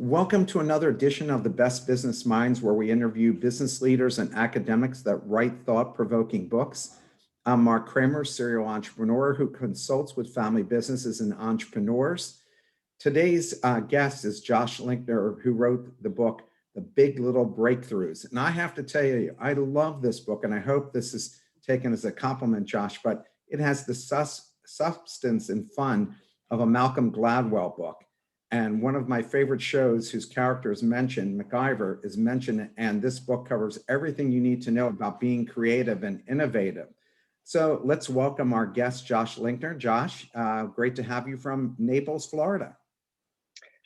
Welcome to another edition of the Best Business Minds, where we interview business leaders and academics that write thought-provoking books. I'm Marc Kramer, serial entrepreneur who consults with family businesses and entrepreneurs. Today's guest is Josh Linkner, who wrote the book, The Big Little Breakthroughs. And I have to tell you, I love this book, and I hope this is taken as a compliment, Josh, but it has the substance and fun of a Malcolm Gladwell book. And one of my favorite shows whose character is mentioned, MacGyver, is mentioned, and this book covers everything you need to know about being creative and innovative. So let's welcome our guest, Josh Linkner. Josh, great to have you from Naples, Florida.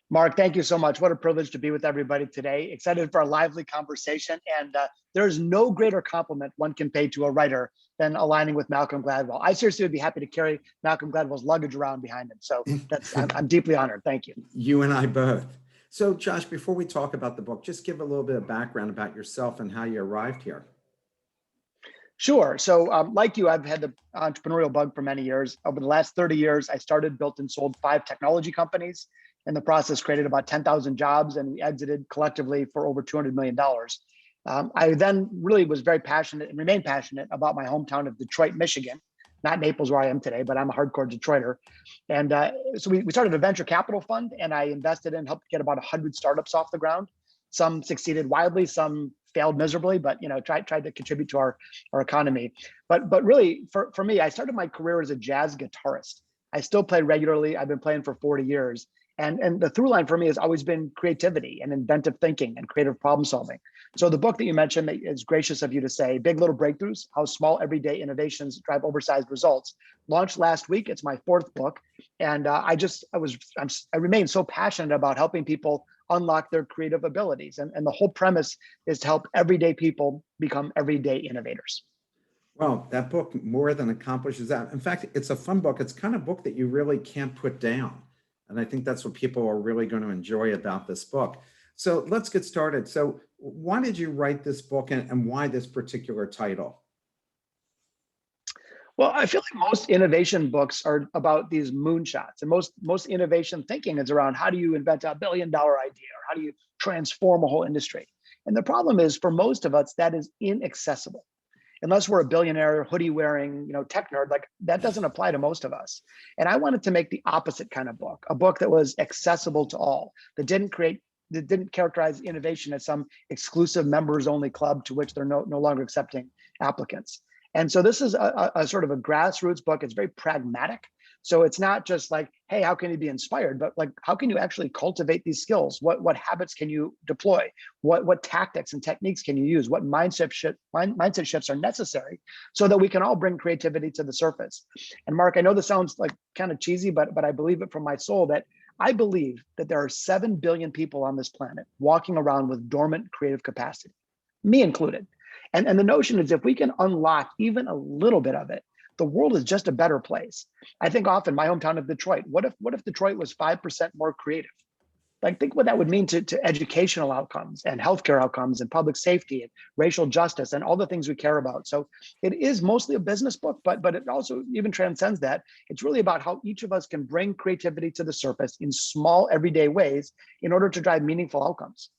Mark, thank you so much. What a privilege to be with everybody today. Excited for a lively conversation. And there's no greater compliment one can pay to a writer than aligning with Malcolm Gladwell. I seriously would be happy to carry Malcolm Gladwell's luggage around behind him. So I'm deeply honored. Thank you. You and I both. So Josh, before we talk about the book, just give a little bit of background about yourself and how you arrived here. Sure. So like you, I've had the entrepreneurial bug for many years. Over the last 30 years, I started, built, and sold 5 technology companies. In the process, created about 10,000 jobs, and we exited collectively for over $200 million. I then really was very passionate and remain passionate about my hometown of Detroit, Michigan, not Naples where I am today, but I'm a hardcore Detroiter. And so we started a venture capital fund, and I invested in, helped get about 100 startups off the ground. Some succeeded wildly, some failed miserably, but tried to contribute to our economy. But really, for me, I started my career as a jazz guitarist. I still play regularly. I've been playing for 40 years. And the through line for me has always been creativity and inventive thinking and creative problem solving. So the book that you mentioned, that is gracious of you to say, Big Little Breakthroughs, How Small Everyday Innovations Drive Oversized Results, launched last week. It's my 4th book. And I remain so passionate about helping people unlock their creative abilities. And the whole premise is to help everyday people become everyday innovators. Well, that book more than accomplishes that. In fact, it's a fun book. It's kind of book that you really can't put down. And I think that's what people are really going to enjoy about this book. So let's get started. So why did you write this book, and why this particular title? Well, I feel like most innovation books are about these moonshots, and most innovation thinking is around how do you invent $1 billion idea, or how do you transform a whole industry? And the problem is, for most of us, that is inaccessible. Unless we're a billionaire, hoodie wearing, tech nerd, like that doesn't apply to most of us. And I wanted to make the opposite kind of book, a book that was accessible to all, that didn't characterize innovation as some exclusive members only club to which they're no longer accepting applicants. And so this is a sort of a grassroots book. It's very pragmatic. So it's not just like, hey, how can you be inspired? But like, how can you actually cultivate these skills? What habits can you deploy? What tactics and techniques can you use? What mindset shifts are necessary so that we can all bring creativity to the surface? And Mark, I know this sounds like kind of cheesy, but I believe it from my soul that I believe that there are 7 billion people on this planet walking around with dormant creative capacity, me included. And the notion is, if we can unlock even a little bit of it, the world is just a better place. I think often my hometown of Detroit, what if Detroit was 5% more creative? Like, think what that would mean to educational outcomes and healthcare outcomes and public safety and racial justice and all the things we care about. So it is mostly a business book, but it also even transcends that. It's really about how each of us can bring creativity to the surface in small, everyday ways in order to drive meaningful outcomes.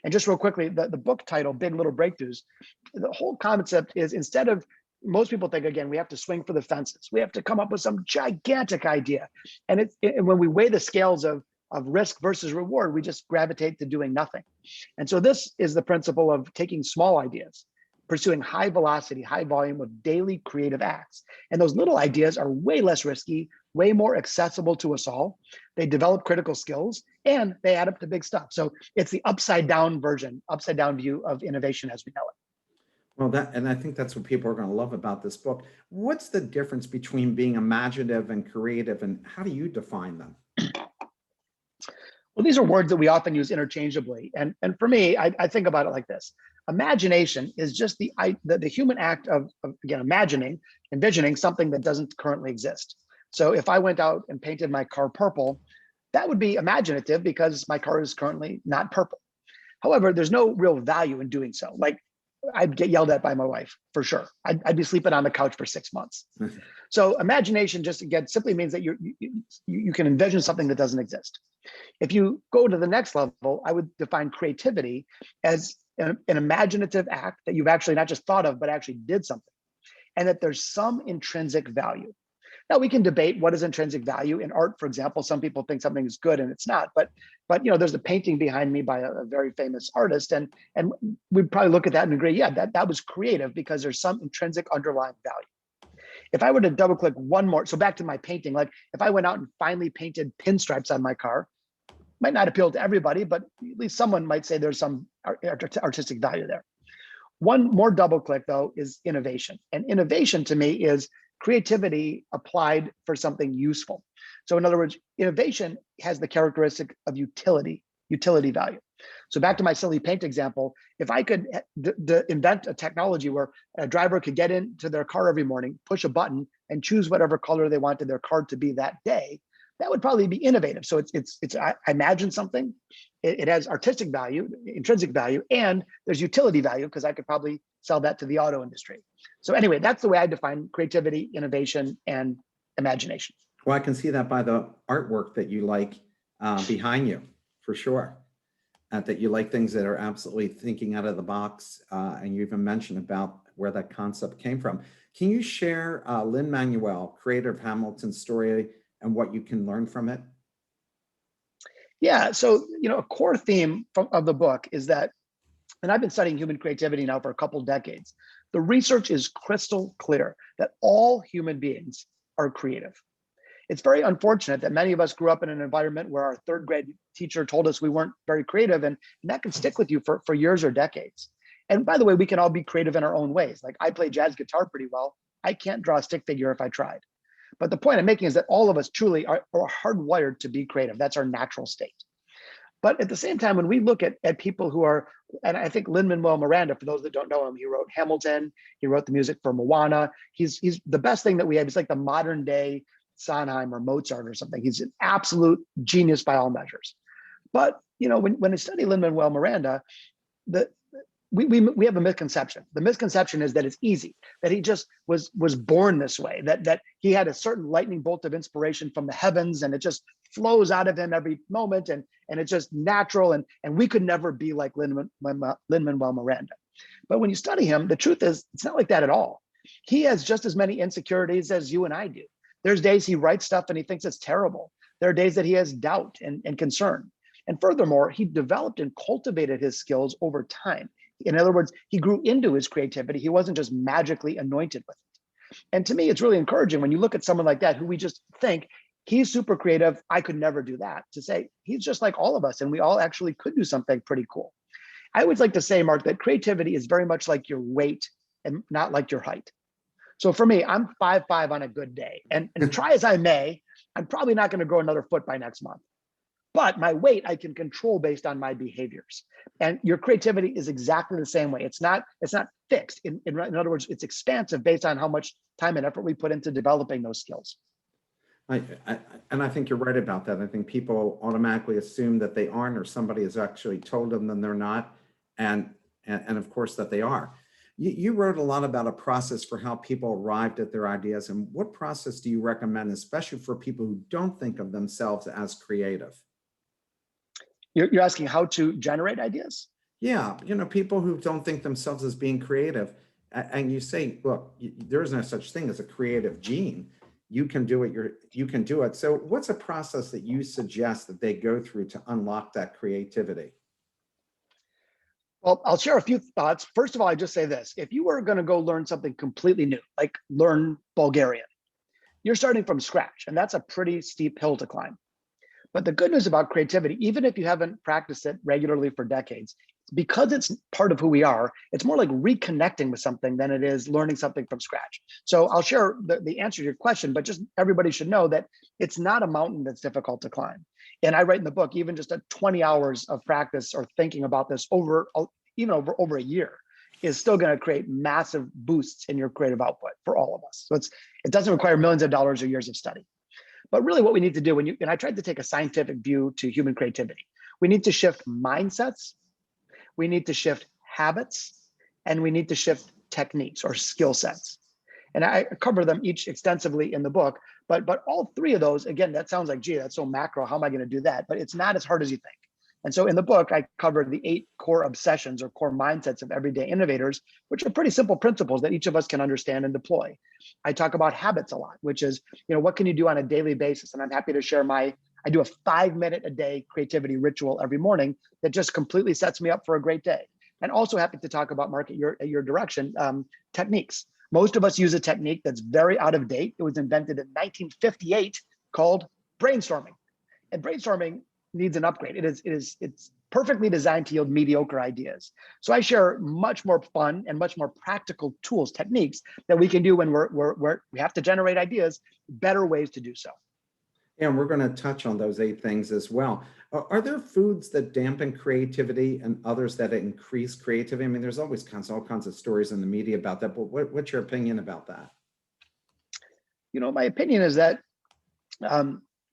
And just real quickly, the book title, Big Little Breakthroughs, the whole concept is, instead of, most people think, again, we have to swing for the fences. We have to come up with some gigantic idea. And when we weigh the scales of risk versus reward, we just gravitate to doing nothing. And so this is the principle of taking small ideas, pursuing high velocity, high volume of daily creative acts. And those little ideas are way less risky, way more accessible to us all. They develop critical skills, and they add up to big stuff. So it's the upside down view of innovation as we know it. Well, and I think that's what people are going to love about this book. What's the difference between being imaginative and creative, and how do you define them? Well, these are words that we often use interchangeably. And for me, I think about it like this. Imagination is just the human act of again, envisioning something that doesn't currently exist. So if I went out and painted my car purple, that would be imaginative because my car is currently not purple. However, there's no real value in doing so. Like, I'd get yelled at by my wife for sure. I'd be sleeping on the couch for 6 months. So imagination, just again, simply means that you can envision something that doesn't exist. If you go to the next level, I would define creativity as an imaginative act that you've actually not just thought of, but actually did something, and that there's some intrinsic value. Now we can debate what is intrinsic value in art. For example, some people think something is good and it's not, but there's a painting behind me by a very famous artist, and we'd probably look at that and agree, yeah, that was creative because there's some intrinsic underlying value. If I were to double click one more, so back to my painting, like if I went out and finally painted pinstripes on my car, might not appeal to everybody, but at least someone might say there's some artistic value there. One more double click though is innovation. And innovation to me is creativity applied for something useful. So in other words, innovation has the characteristic of utility value. So back to my silly paint example, if I could invent a technology where a driver could get into their car every morning, push a button and choose whatever color they wanted their car to be that day, that would probably be innovative. So I imagine something, it has artistic value, intrinsic value, and there's utility value because I could probably sell that to the auto industry. So anyway, that's the way I define creativity, innovation, and imagination. Well, I can see that by the artwork that you like behind you, for sure. That you like things that are absolutely thinking out of the box, and you even mentioned about where that concept came from. Can you share Lin-Manuel, creator of Hamilton's story, and what you can learn from it? Yeah, so a core theme of the book is that, and I've been studying human creativity now for a couple decades, the research is crystal clear that all human beings are creative. It's very unfortunate that many of us grew up in an environment where our third grade teacher told us we weren't very creative, and that can stick with you for years or decades. And by the way, we can all be creative in our own ways. Like I play jazz guitar pretty well. I can't draw a stick figure if I tried. But the point I'm making is that all of us truly are hardwired to be creative. That's our natural state. But at the same time, when we look at people who are, and I think Lin-Manuel Miranda, for those that don't know him, he wrote Hamilton, he wrote the music for Moana. He's the best thing that we have. He's like the modern day Sondheim or Mozart or something. He's an absolute genius by all measures. But when I study Lin-Manuel Miranda, we have a misconception. The misconception is that it's easy, that he just was born this way, that he had a certain lightning bolt of inspiration from the heavens and it just flows out of him every moment and it's just natural and we could never be like Lin-Manuel Miranda. But when you study him, the truth is it's not like that at all. He has just as many insecurities as you and I do. There's days he writes stuff and he thinks it's terrible. There are days that he has doubt and concern. And furthermore, he developed and cultivated his skills over time. In other words, he grew into his creativity. He wasn't just magically anointed with it. And to me, it's really encouraging when you look at someone like that, who we just think he's super creative, I could never do that, to say he's just like all of us and we all actually could do something pretty cool. I always like to say, Mark, that creativity is very much like your weight and not like your height. So for me, I'm 5'5" on a good day. And try as I may, I'm probably not going to grow another foot by next month. But my weight I can control based on my behaviors. And your creativity is exactly the same way. It's not fixed. In other words, it's expansive based on how much time and effort we put into developing those skills. I think you're right about that. I think people automatically assume that they aren't, or somebody has actually told them that they're not, and of course that they are. You wrote a lot about a process for how people arrived at their ideas, and what process do you recommend, especially for people who don't think of themselves as creative? You're asking how to generate ideas? Yeah, people who don't think themselves as being creative, and you say, look, there is no such thing as a creative gene. You can do it. You can do it. So what's a process that you suggest that they go through to unlock that creativity? Well, I'll share a few thoughts. First of all, I just say this: if you were going to go learn something completely new, like learn Bulgarian, you're starting from scratch, and that's a pretty steep hill to climb. But the good news about creativity, even if you haven't practiced it regularly for decades, because it's part of who we are, it's more like reconnecting with something than it is learning something from scratch. So I'll share the answer to your question, but just everybody should know that it's not a mountain that's difficult to climb. And I write in the book, even just 20 hours of practice or thinking about this over a year is still going to create massive boosts in your creative output for all of us. So it doesn't require millions of dollars or years of study. But really what we need to do, and I tried to take a scientific view to human creativity, we need to shift mindsets, we need to shift habits, and we need to shift techniques or skill sets. And I cover them each extensively in the book, but all three of those, again, that sounds like, gee, that's so macro, how am I going to do that? But it's not as hard as you think. And so in the book, I cover the 8 core obsessions or core mindsets of everyday innovators, which are pretty simple principles that each of us can understand and deploy. I talk about habits a lot, which is, what can you do on a daily basis? And I'm happy to share I do a 5-minute a day creativity ritual every morning that just completely sets me up for a great day. And also happy to talk about, Marc, your direction, techniques. Most of us use a technique that's very out of date. It was invented in 1958 called brainstorming. And brainstorming needs an upgrade. It's perfectly designed to yield mediocre ideas. So I share much more fun and much more practical tools, techniques that we can do when we have to generate ideas, better ways to do so. And we're going to touch on those 8 things as well. Are there foods that dampen creativity and others that increase creativity? I mean, there's always all kinds of stories in the media about that, but what's your opinion about that? My opinion is that,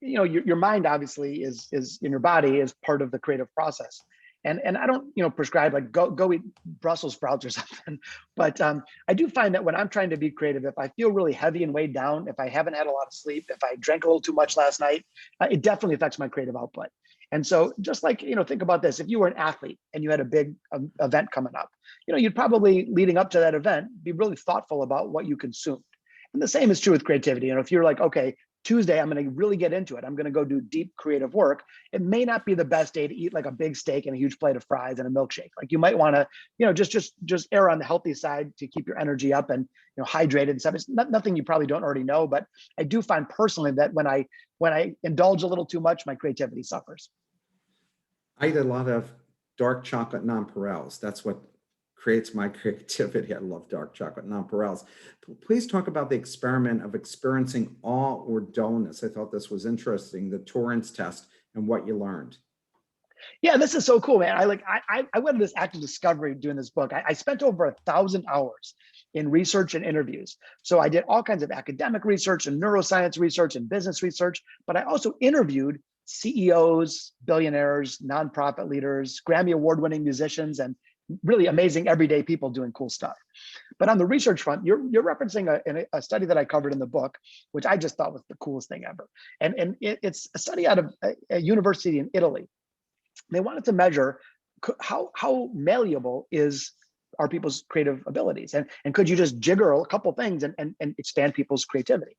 your mind obviously is in your body is part of the creative process. And I don't, prescribe like go eat Brussels sprouts or something. But I do find that when I'm trying to be creative, if I feel really heavy and weighed down, if I haven't had a lot of sleep, if I drank a little too much last night, it definitely affects my creative output. And so just like, think about this, if you were an athlete and you had a big event coming up, you'd probably leading up to that event, be really thoughtful about what you consumed. And the same is true with creativity. If you're like, okay, Tuesday, I'm going to really get into it. I'm going to go do deep creative work. It may not be the best day to eat like a big steak and a huge plate of fries and a milkshake. Like you might want to, just err on the healthy side to keep your energy up and, hydrated and stuff. It's nothing you probably don't already know, but I do find personally that when I indulge a little too much, my creativity suffers. I eat a lot of dark chocolate nonpareils. That's what creates my creativity. I love dark chocolate nonpareils. Please talk about the experiment of experiencing awe or dullness. I thought this was interesting, the Torrance test and what you learned. Yeah, this is so cool, man. I went on this active discovery doing this book. I spent over 1,000 hours in research and interviews. So I did all kinds of academic research and neuroscience research and business research, but I also interviewed CEOs, billionaires, nonprofit leaders, Grammy award-winning musicians, and really amazing everyday people doing cool stuff. But on the research front, you're referencing a study that I covered in the book, which I just thought was the coolest thing ever. And it's a study out of a university in Italy. They wanted to measure how malleable are people's creative abilities, and could you just jiggle a couple things and expand people's creativity.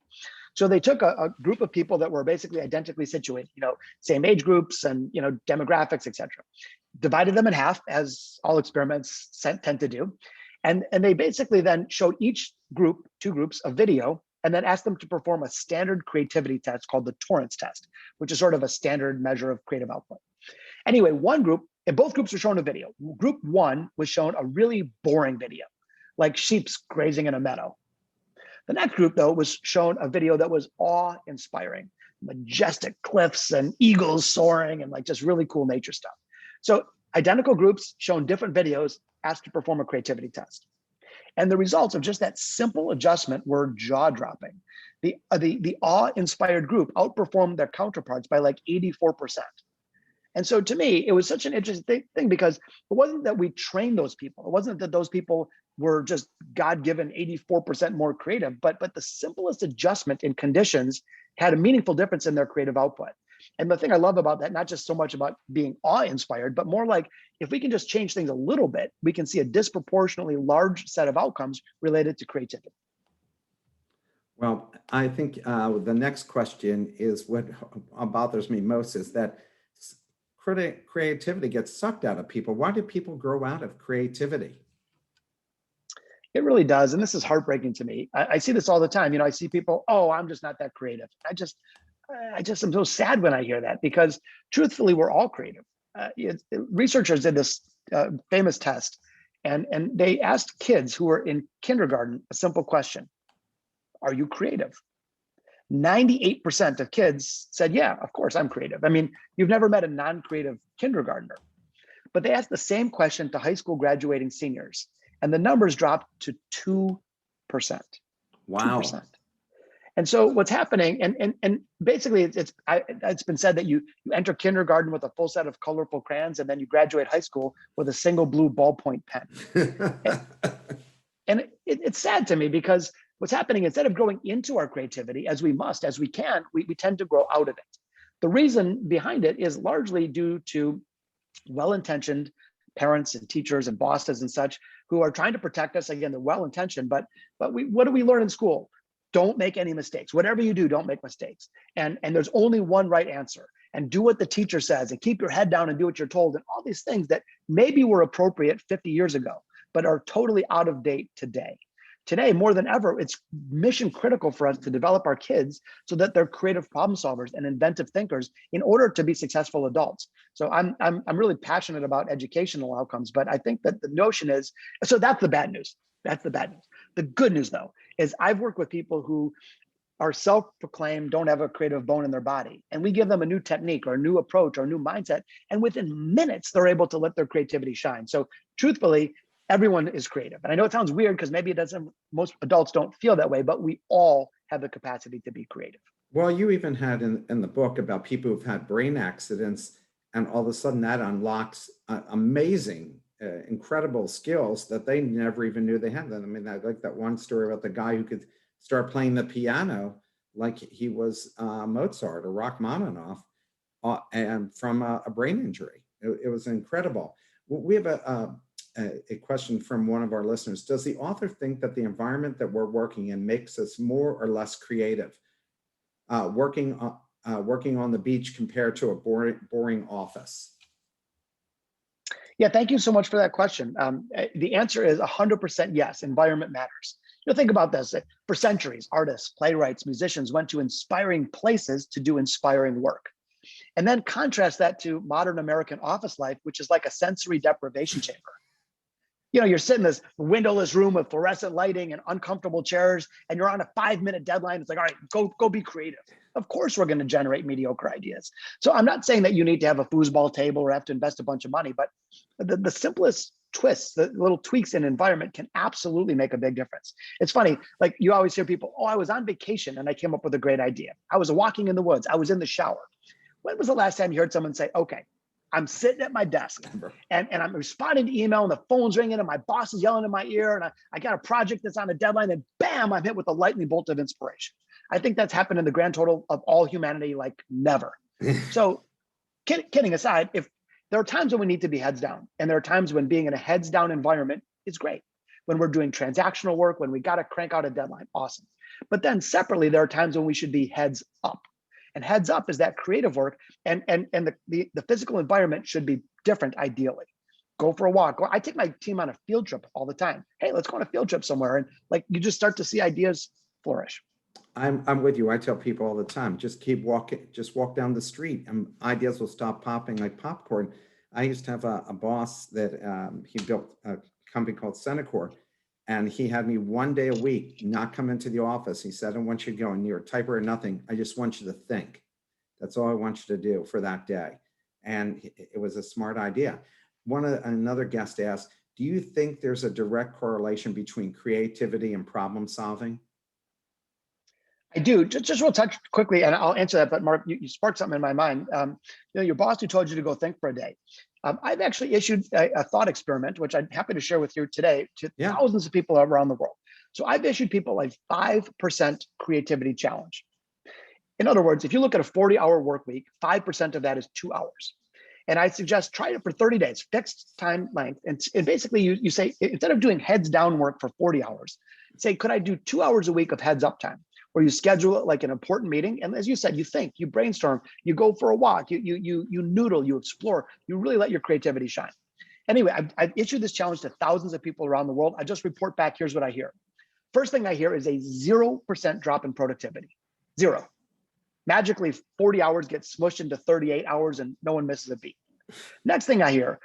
So they took a group of people that were basically identically situated, same age groups and demographics, etc. Divided them in half, as all experiments tend to do, and they basically then showed each group, 2 groups, a video, and then asked them to perform a standard creativity test called the Torrance test, which is sort of a standard measure of creative output. Anyway, one group, and both groups were shown a video. Group 1 was shown a really boring video, like sheep grazing in a meadow. The next group, though, was shown a video that was awe-inspiring, majestic cliffs and eagles soaring and like just really cool nature stuff. So identical groups shown different videos, asked to perform a creativity test. And the results of just that simple adjustment were jaw-dropping. The awe-inspired group outperformed their counterparts by like 84%. And so to me, it was such an interesting thing because it wasn't that we trained those people. It wasn't that those people were just God-given 84% more creative, but the simplest adjustment in conditions had a meaningful difference in their creative output. And the thing I love about that, not just so much about being awe-inspired, but more like if we can just change things a little bit, we can see a disproportionately large set of outcomes related to creativity. Well, I think the next question is what bothers me most is that creativity gets sucked out of people. Why do people grow out of creativity? It really does. And this is heartbreaking to me. I see this all the time. I see people, oh, I'm just not that creative. I just am so sad when I hear that because truthfully, we're all creative. Researchers did this famous test and they asked kids who were in kindergarten a simple question: are you creative? 98% of kids said, yeah, of course I'm creative. I mean, you've never met a non-creative kindergartner. But they asked the same question to high school graduating seniors, and the numbers dropped to 2%. Wow. 2%. And so what's happening, and basically it's been said that you enter kindergarten with a full set of colorful crayons, and then you graduate high school with a single blue ballpoint pen. And it's sad to me, because what's happening, instead of growing into our creativity as we must, as we can, we tend to grow out of it. The reason behind it is largely due to well-intentioned parents and teachers and bosses and such who are trying to protect us. Again, they're well-intentioned, but what do we learn in school? Don't make any mistakes. Whatever you do, don't make mistakes. And there's only one right answer. And do what the teacher says, and keep your head down and do what you're told. And all these things that maybe were appropriate 50 years ago, but are totally out of date today. Today, more than ever, it's mission critical for us to develop our kids so that they're creative problem solvers and inventive thinkers in order to be successful adults. So I'm really passionate about educational outcomes, but I think that the notion is, so that's the bad news. That's the bad news. The good news, though, is I've worked with people who are self-proclaimed, don't have a creative bone in their body, and we give them a new technique or a new approach or a new mindset, and within minutes, they're able to let their creativity shine. So truthfully, everyone is creative. And I know it sounds weird because maybe it doesn't, most adults don't feel that way, but we all have the capacity to be creative. Well, you even had in the book about people who've had brain accidents, and all of a sudden that unlocks amazing, incredible skills that they never even knew they had. I mean, I like that one story about the guy who could start playing the piano like he was Mozart or Rachmaninoff, and from a brain injury. It was incredible. We have a question from one of our listeners. Does the author think that the environment that we're working in makes us more or less creative? Working on the beach compared to a boring office? Yeah, thank you so much for that question. The answer is 100% yes, environment matters. Think about this. For centuries, artists, playwrights, musicians went to inspiring places to do inspiring work. And then contrast that to modern American office life, which is like a sensory deprivation chamber. You're sitting in this windowless room with fluorescent lighting and uncomfortable chairs, and you're on a 5-minute deadline. It's like, all right, go be creative. Of course, we're going to generate mediocre ideas. So I'm not saying that you need to have a foosball table or have to invest a bunch of money, but the simplest twists, the little tweaks in environment can absolutely make a big difference. It's funny, like you always hear people, oh, I was on vacation and I came up with a great idea. I was walking in the woods. I was in the shower. When was the last time you heard someone say, okay, I'm sitting at my desk and I'm responding to email and the phone's ringing and my boss is yelling in my ear and I got a project that's on a deadline and bam, I'm hit with a lightning bolt of inspiration. I think that's happened in the grand total of all humanity like never. So kidding aside, if there are times when we need to be heads down, and there are times when being in a heads down environment is great. When we're doing transactional work, when we got to crank out a deadline, awesome. But then separately, there are times when we should be heads up. And heads up is that creative work, and the physical environment should be different ideally. Go for a walk. I take my team on a field trip all the time. Hey, let's go on a field trip somewhere. And like you just start to see ideas flourish. I'm with you. I tell people all the time, just keep walking, just walk down the street and ideas will stop popping like popcorn. I used to have a boss that he built a company called Centacor, and he had me 1 day a week not come into the office. He said, I don't want you to go near a typer or nothing. I just want you to think. That's all I want you to do for that day. And it was a smart idea. Another guest asked, do you think there's a direct correlation between creativity and problem solving? I do. Just real touch quickly, and I'll answer that. But Mark, you sparked something in my mind. Your boss who told you to go think for a day. I've actually issued a thought experiment, which I'm happy to share with you today, to thousands of people around the world. So I've issued people a 5% creativity challenge. In other words, if you look at a 40-hour work week, 5% of that is 2 hours. And I suggest try it for 30 days, fixed time length. And basically you say, instead of doing heads down work for 40 hours, say, could I do 2 hours a week of heads up time? Where you schedule it like an important meeting. And as you said, you think, you brainstorm, you go for a walk, you noodle, you explore, you really let your creativity shine. Anyway, I've issued this challenge to thousands of people around the world. I just report back, here's what I hear. First thing I hear is a 0% drop in productivity, 0. Magically, 40 hours get smushed into 38 hours and no one misses a beat. Next thing I hear,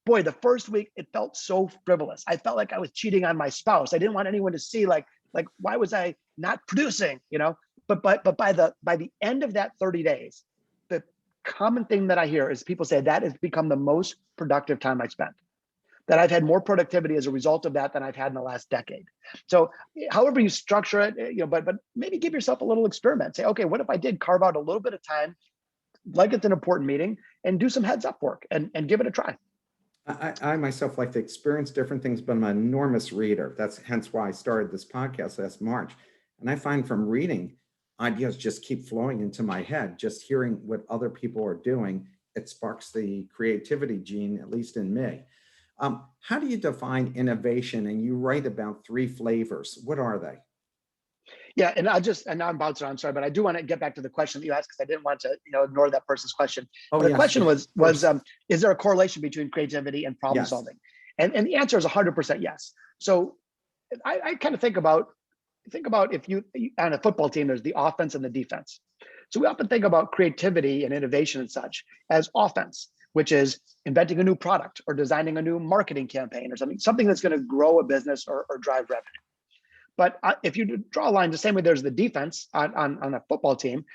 boy, the first week, it felt so frivolous. I felt like I was cheating on my spouse. I didn't want anyone to see like why was I not producing, But by the end of that 30 days, the common thing that I hear is people say that has become the most productive time I spent. that I've had more productivity as a result of that than I've had in the last decade. So however you structure it, but maybe give yourself a little experiment. Say, okay, what if I did carve out a little bit of time, like it's an important meeting, and do some heads up work and give it a try. I myself like to experience different things, but I'm an enormous reader. That's hence why I started this podcast last March. And I find from reading, ideas just keep flowing into my head. Just hearing what other people are doing, it sparks the creativity gene, at least in me. How do you define innovation? And you write about three flavors. What are they? Yeah, and now I'm bouncing. I'm sorry, but I do want to get back to the question that you asked because I didn't want to, ignore that person's question. Oh, But the yes, question of was course. is there a correlation between creativity and problem Yes. solving? And the answer is 100% yes. So I kind of think about if you on a football team, there's the offense and the defense. So we often think about creativity and innovation and such as offense, which is inventing a new product or designing a new marketing campaign or something that's going to grow a business or drive revenue. But if you draw a line the same way there's the defense on a football team,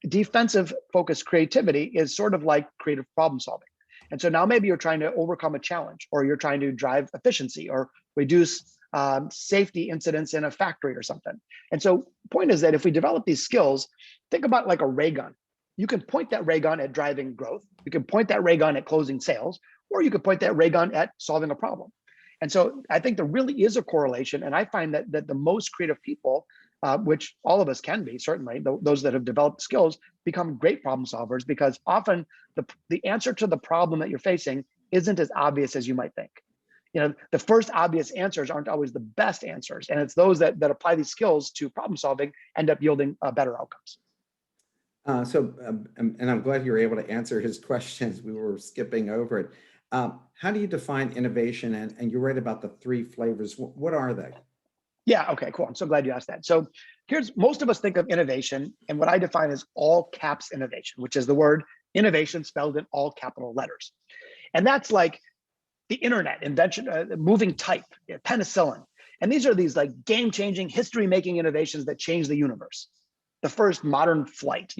defensive focused creativity is sort of like creative problem solving. And so now maybe you're trying to overcome a challenge, or you're trying to drive efficiency or reduce safety incidents in a factory or something. And so the point is that if we develop these skills, think about like a ray gun. You can point that ray gun at driving growth. You can point that ray gun at closing sales, or you could point that ray gun at solving a problem. And so I think there really is a correlation. And I find that the most creative people, which all of us can be, certainly, those that have developed skills, become great problem solvers, because often the answer to the problem that you're facing isn't as obvious as you might think. The first obvious answers aren't always the best answers. And it's those that apply these skills to problem solving end up yielding better outcomes. And I'm glad you were able to answer his questions. We were skipping over it. How do you define innovation? And you write about the three flavors. What are they? Yeah, okay, cool. I'm so glad you asked that. So most of us think of innovation, and what I define as all caps innovation, which is the word innovation spelled in all capital letters. And that's like the internet, invention, moving type, penicillin. And these are these like game-changing, history-making innovations that change the universe. The first modern flight,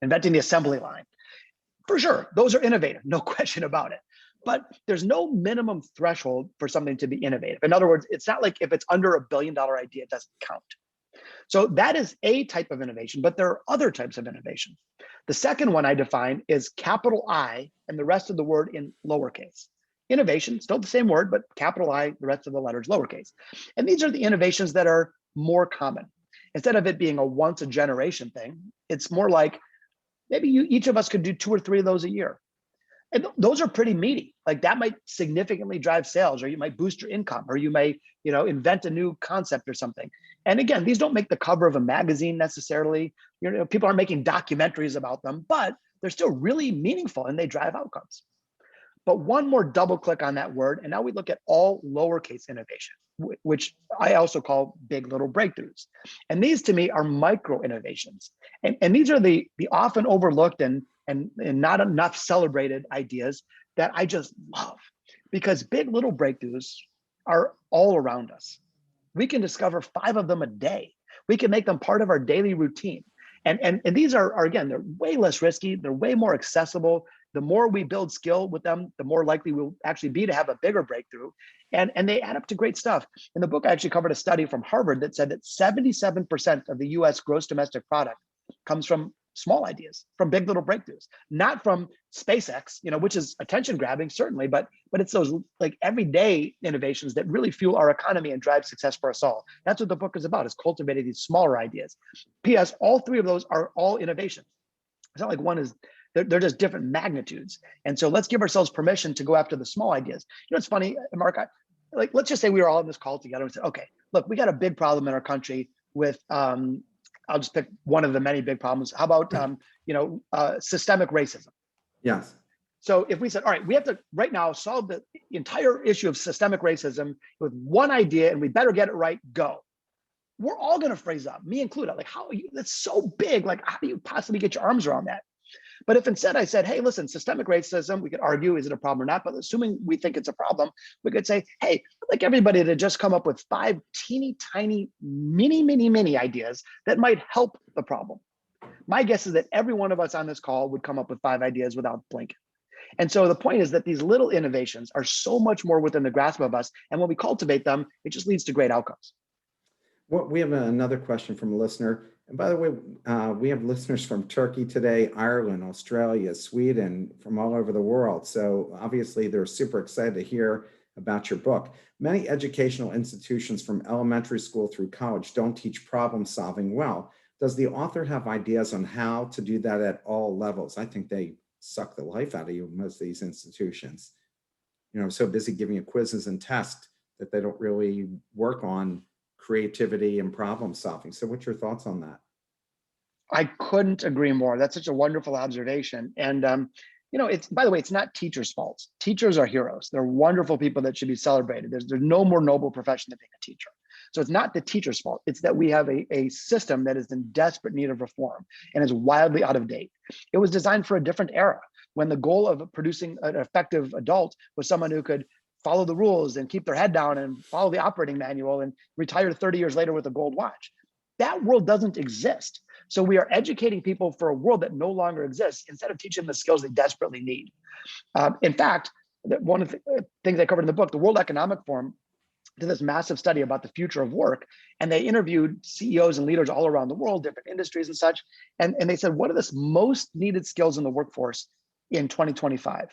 inventing the assembly line. For sure, those are innovative, no question about it. But there's no minimum threshold for something to be innovative. In other words, it's not like if it's under $1 billion idea, it doesn't count. So that is a type of innovation, but there are other types of innovation. The second one I define is capital I and the rest of the word in lowercase. Innovation, still the same word, but capital I, the rest of the letters lowercase. And these are the innovations that are more common. Instead of it being a once a generation thing, it's more like maybe each of us could do 2 or 3 of those a year. And those are pretty meaty. Like that might significantly drive sales, or you might boost your income, or you may, invent a new concept or something. And again, these don't make the cover of a magazine necessarily. People aren't making documentaries about them, but they're still really meaningful and they drive outcomes. But one more double click on that word, and now we look at all lowercase innovation, which I also call big little breakthroughs. And these to me are micro innovations. And these are the often overlooked and not enough celebrated ideas that I just love, because big little breakthroughs are all around us. We can discover 5 of them a day. We can make them part of our daily routine. And these are again, they're way less risky. They're way more accessible. The more we build skill with them, the more likely we'll actually be to have a bigger breakthrough. And they add up to great stuff. In the book, I actually covered a study from Harvard that said that 77% of the US gross domestic product comes from small ideas, from big little breakthroughs, not from SpaceX, which is attention grabbing, certainly, but it's those like everyday innovations that really fuel our economy and drive success for us all. That's what the book is about, is cultivating these smaller ideas. P.S. All 3 of those are all innovation. It's not like one is, they're just different magnitudes. And so let's give ourselves permission to go after the small ideas. It's funny, Mark, let's just say we were all on this call together and said, okay, look, we got a big problem in our country with, I'll just pick one of the many big problems. How about, systemic racism? Yes. So if we said, all right, we have to right now solve the entire issue of systemic racism with one idea, and we better get it right, go. We're all going to freeze up, me included. Like, how are you? That's so big. Like, how do you possibly get your arms around that? But if instead I said, hey, listen, systemic racism, we could argue, is it a problem or not? But assuming we think it's a problem, we could say, hey, I'd like everybody to just come up with 5 teeny tiny, mini ideas that might help the problem. My guess is that every one of us on this call would come up with 5 ideas without blinking. And so the point is that these little innovations are so much more within the grasp of us. And when we cultivate them, it just leads to great outcomes. Well, we have another question from a listener. And by the way, we have listeners from Turkey today, Ireland, Australia, Sweden, from all over the world. So obviously they're super excited to hear about your book. Many educational institutions from elementary school through college don't teach problem solving well. Does the author have ideas on how to do that at all levels? I think they suck the life out of you, most of these institutions. So busy giving you quizzes and tests that they don't really work on creativity and problem solving. So what's your thoughts on that? I couldn't agree more. That's such a wonderful observation. And it's, by the way, it's not teachers' faults. Teachers are heroes. They're wonderful people that should be celebrated. There's no more noble profession than being a teacher. So it's not the teacher's fault. It's that we have a system that is in desperate need of reform and is wildly out of date. It was designed for a different era when the goal of producing an effective adult was someone who could follow the rules and keep their head down and follow the operating manual and retire 30 years later with a gold watch. That world doesn't exist. So we are educating people for a world that no longer exists instead of teaching them the skills they desperately need. In fact, one of the things I covered in the book, the World Economic Forum did this massive study about the future of work, and they interviewed CEOs and leaders all around the world, different industries and such, and they said, what are the most needed skills in the workforce in 2025?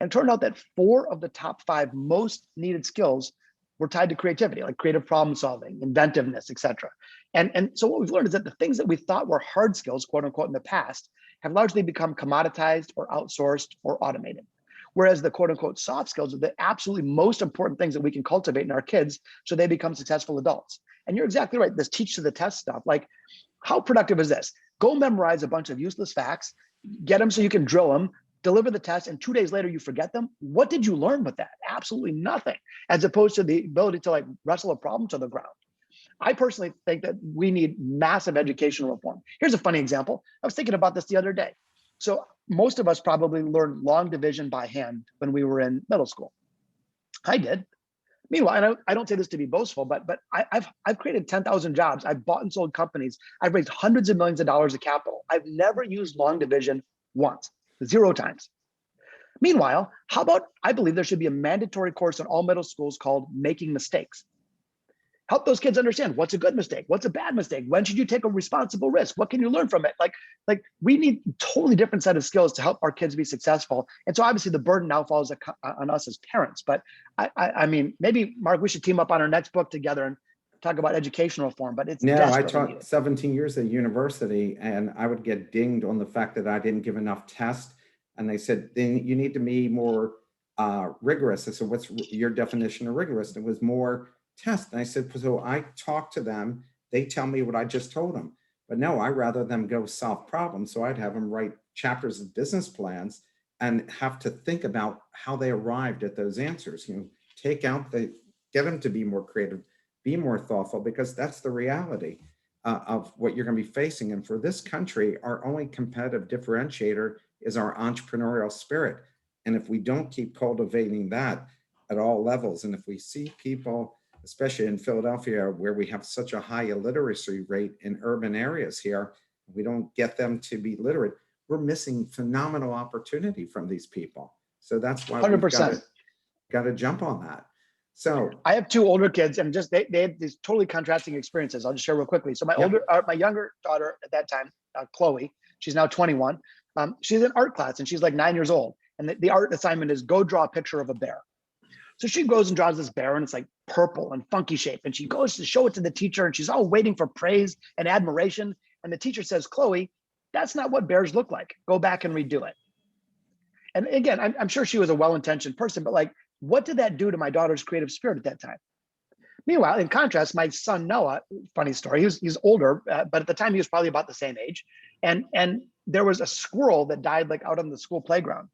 And it turned out that 4 of the top 5 most needed skills were tied to creativity, like creative problem solving, inventiveness, et cetera. And so what we've learned is that the things that we thought were hard skills, quote unquote, in the past have largely become commoditized or outsourced or automated. Whereas the quote unquote soft skills are the absolutely most important things that we can cultivate in our kids so they become successful adults. And you're exactly right, this teach to the test stuff, like how productive is this? Go memorize a bunch of useless facts, get them so you can drill them, deliver the test, and 2 days later you forget them. What did you learn with that? Absolutely nothing, as opposed to the ability to wrestle a problem to the ground. I personally think that we need massive educational reform. Here's a funny example. I was thinking about this the other day. So most of us probably learned long division by hand when we were in middle school. I did. Meanwhile, and I don't say this to be boastful, but I've created 10,000 jobs. I've bought and sold companies. I've raised hundreds of millions of dollars of capital. I've never used long division once, 0 times. Meanwhile, how about, I believe there should be a mandatory course in all middle schools called Making Mistakes. Help those kids understand what's a good mistake, what's a bad mistake, when should you take a responsible risk, what can you learn from it? Like we need a totally different set of skills to help our kids be successful. And so obviously the burden now falls on us as parents. But I mean, maybe Marc, we should team up on our next book together and talk about educational reform, but it's No, I desperately taught needed. 17 years at university, and I would get dinged on the fact that I didn't give enough tests. And they said, then you need to be more rigorous. I said, what's your definition of rigorous? And it was more test. And I said, so I talk to them, they tell me what I just told them. But no, I rather them go solve problems. So I'd have them write chapters of business plans and have to think about how they arrived at those answers. Take out get them to be more creative, be more thoughtful, because that's the reality of what you're going to be facing. And for this country, our only competitive differentiator is our entrepreneurial spirit. And if we don't keep cultivating that at all levels, and if we see people, especially in Philadelphia, where we have such a high illiteracy rate in urban areas here, we don't get them to be literate, we're missing phenomenal opportunity from these people. So that's why 100%. we've got to jump on that. So I have 2 older kids, and just they had these totally contrasting experiences. I'll just share real quickly. So my younger daughter at that time, Chloe, she's now 21. She's in art class and she's like 9 years old. And the art assignment is go draw a picture of a bear. So she goes and draws this bear, and it's like purple and funky shape. And she goes to show it to the teacher, and she's all waiting for praise and admiration. And the teacher says, Chloe, that's not what bears look like. Go back and redo it. And again, I'm sure she was a well-intentioned person, but what did that do to my daughter's creative spirit at that time? Meanwhile, in contrast, my son Noah, funny story, he's older, but at the time he was probably about the same age. And there was a squirrel that died out on the school playground.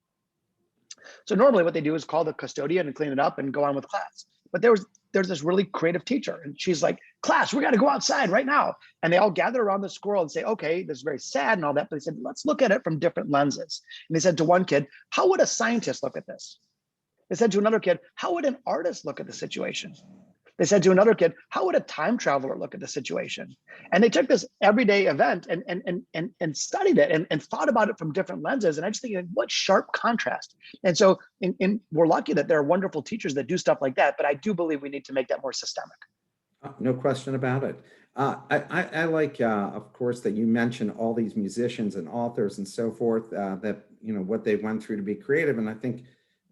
So normally what they do is call the custodian and clean it up and go on with class. But there's this really creative teacher, and she's like, class, we got to go outside right now. And they all gather around the squirrel and say, okay, this is very sad and all that. But they said, let's look at it from different lenses. And they said to one kid, how would a scientist look at this? They said to another kid, how would an artist look at the situation? They said to another kid, how would a time traveler look at the situation? And they took this everyday event and studied it and thought about it from different lenses. And I just think, like, what sharp contrast. And so we're lucky that there are wonderful teachers that do stuff like that, but I do believe we need to make that more systemic. No question about it. I like, of course, that you mentioned all these musicians and authors and so forth, that, you know, what they went through to be creative. And I think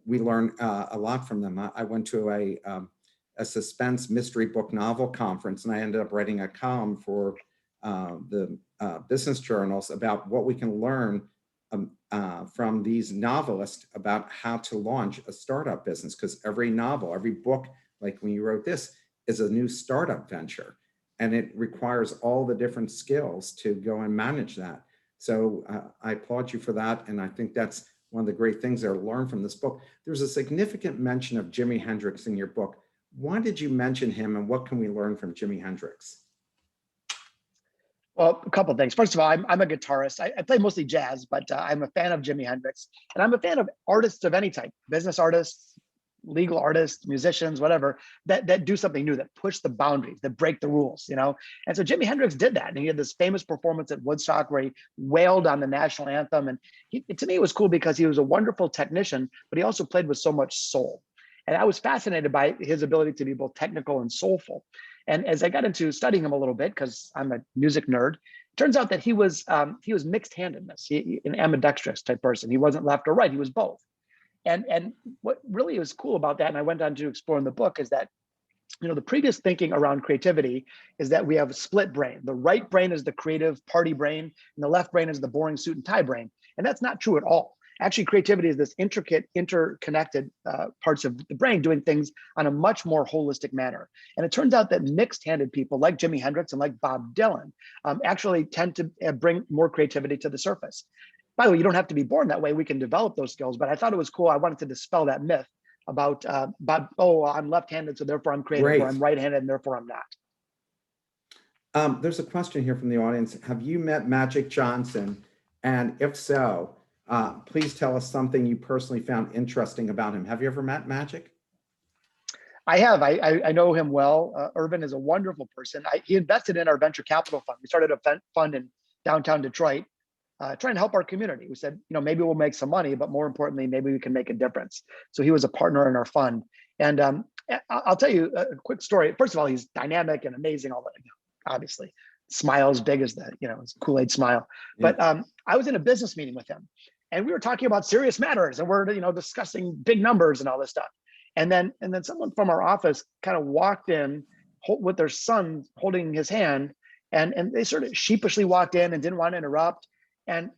we learn a lot from them. I went to a suspense mystery book novel conference, and I ended up writing a column for the business journals about what we can learn from these novelists about how to launch a startup business. Because every novel, every book, like when you wrote this, is a new startup venture, and it requires all the different skills to go and manage that. So I applaud you for that, and I think that's one of the great things that I learned from this book. There's a significant mention of Jimi Hendrix in your book. Why did you mention him, and what can we learn from Jimi Hendrix? Well, a couple of things. First of all, I'm a guitarist. I play mostly jazz, but I'm a fan of Jimi Hendrix, and I'm a fan of artists of any type, business artists, legal artists, musicians, whatever, that do something new, that push the boundaries, that break the rules, you know? And so Jimi Hendrix did that. And he had this famous performance at Woodstock where he wailed on the national anthem. And to me, it was cool because he was a wonderful technician, but he also played with so much soul. And I was fascinated by his ability to be both technical and soulful. And as I got into studying him a little bit, because I'm a music nerd, it turns out that he was mixed-handedness, an ambidextrous type person. He wasn't left or right, he was both. And what really was cool about that, and I went on to explore in the book, is that, you know, the previous thinking around creativity is that we have a split brain. The right brain is the creative party brain, and the left brain is the boring suit and tie brain. And that's not true at all. Actually, creativity is this intricate, interconnected parts of the brain doing things on a much more holistic manner. And it turns out that mixed-handed people like Jimi Hendrix and like Bob Dylan actually tend to bring more creativity to the surface. By the way, you don't have to be born that way. We can develop those skills, but I thought it was cool. I wanted to dispel that myth about, oh, I'm left-handed, so therefore I'm creative, Great. or I'm right-handed, and therefore I'm not. There's a question here from the audience. Have you met Magic Johnson? And if so, please tell us something you personally found interesting about him. Have you ever met Magic? I have. I know him well. Irvin is a wonderful person. He invested in our venture capital fund. We started a fund in downtown Detroit, trying to help our community. We said, you know, maybe we'll make some money, but more importantly, maybe we can make a difference. So he was a partner in our fund. And I'll tell you a quick story. First of all, he's dynamic and amazing. All that, you know, obviously, smile as big as the, you know, his Kool-Aid smile. Yeah. But I was in a business meeting with him, and we were talking about serious matters, and we're, you know, discussing big numbers and all this stuff. And then someone from our office kind of walked in with their son holding his hand, and they sort of sheepishly walked in and didn't want to interrupt. And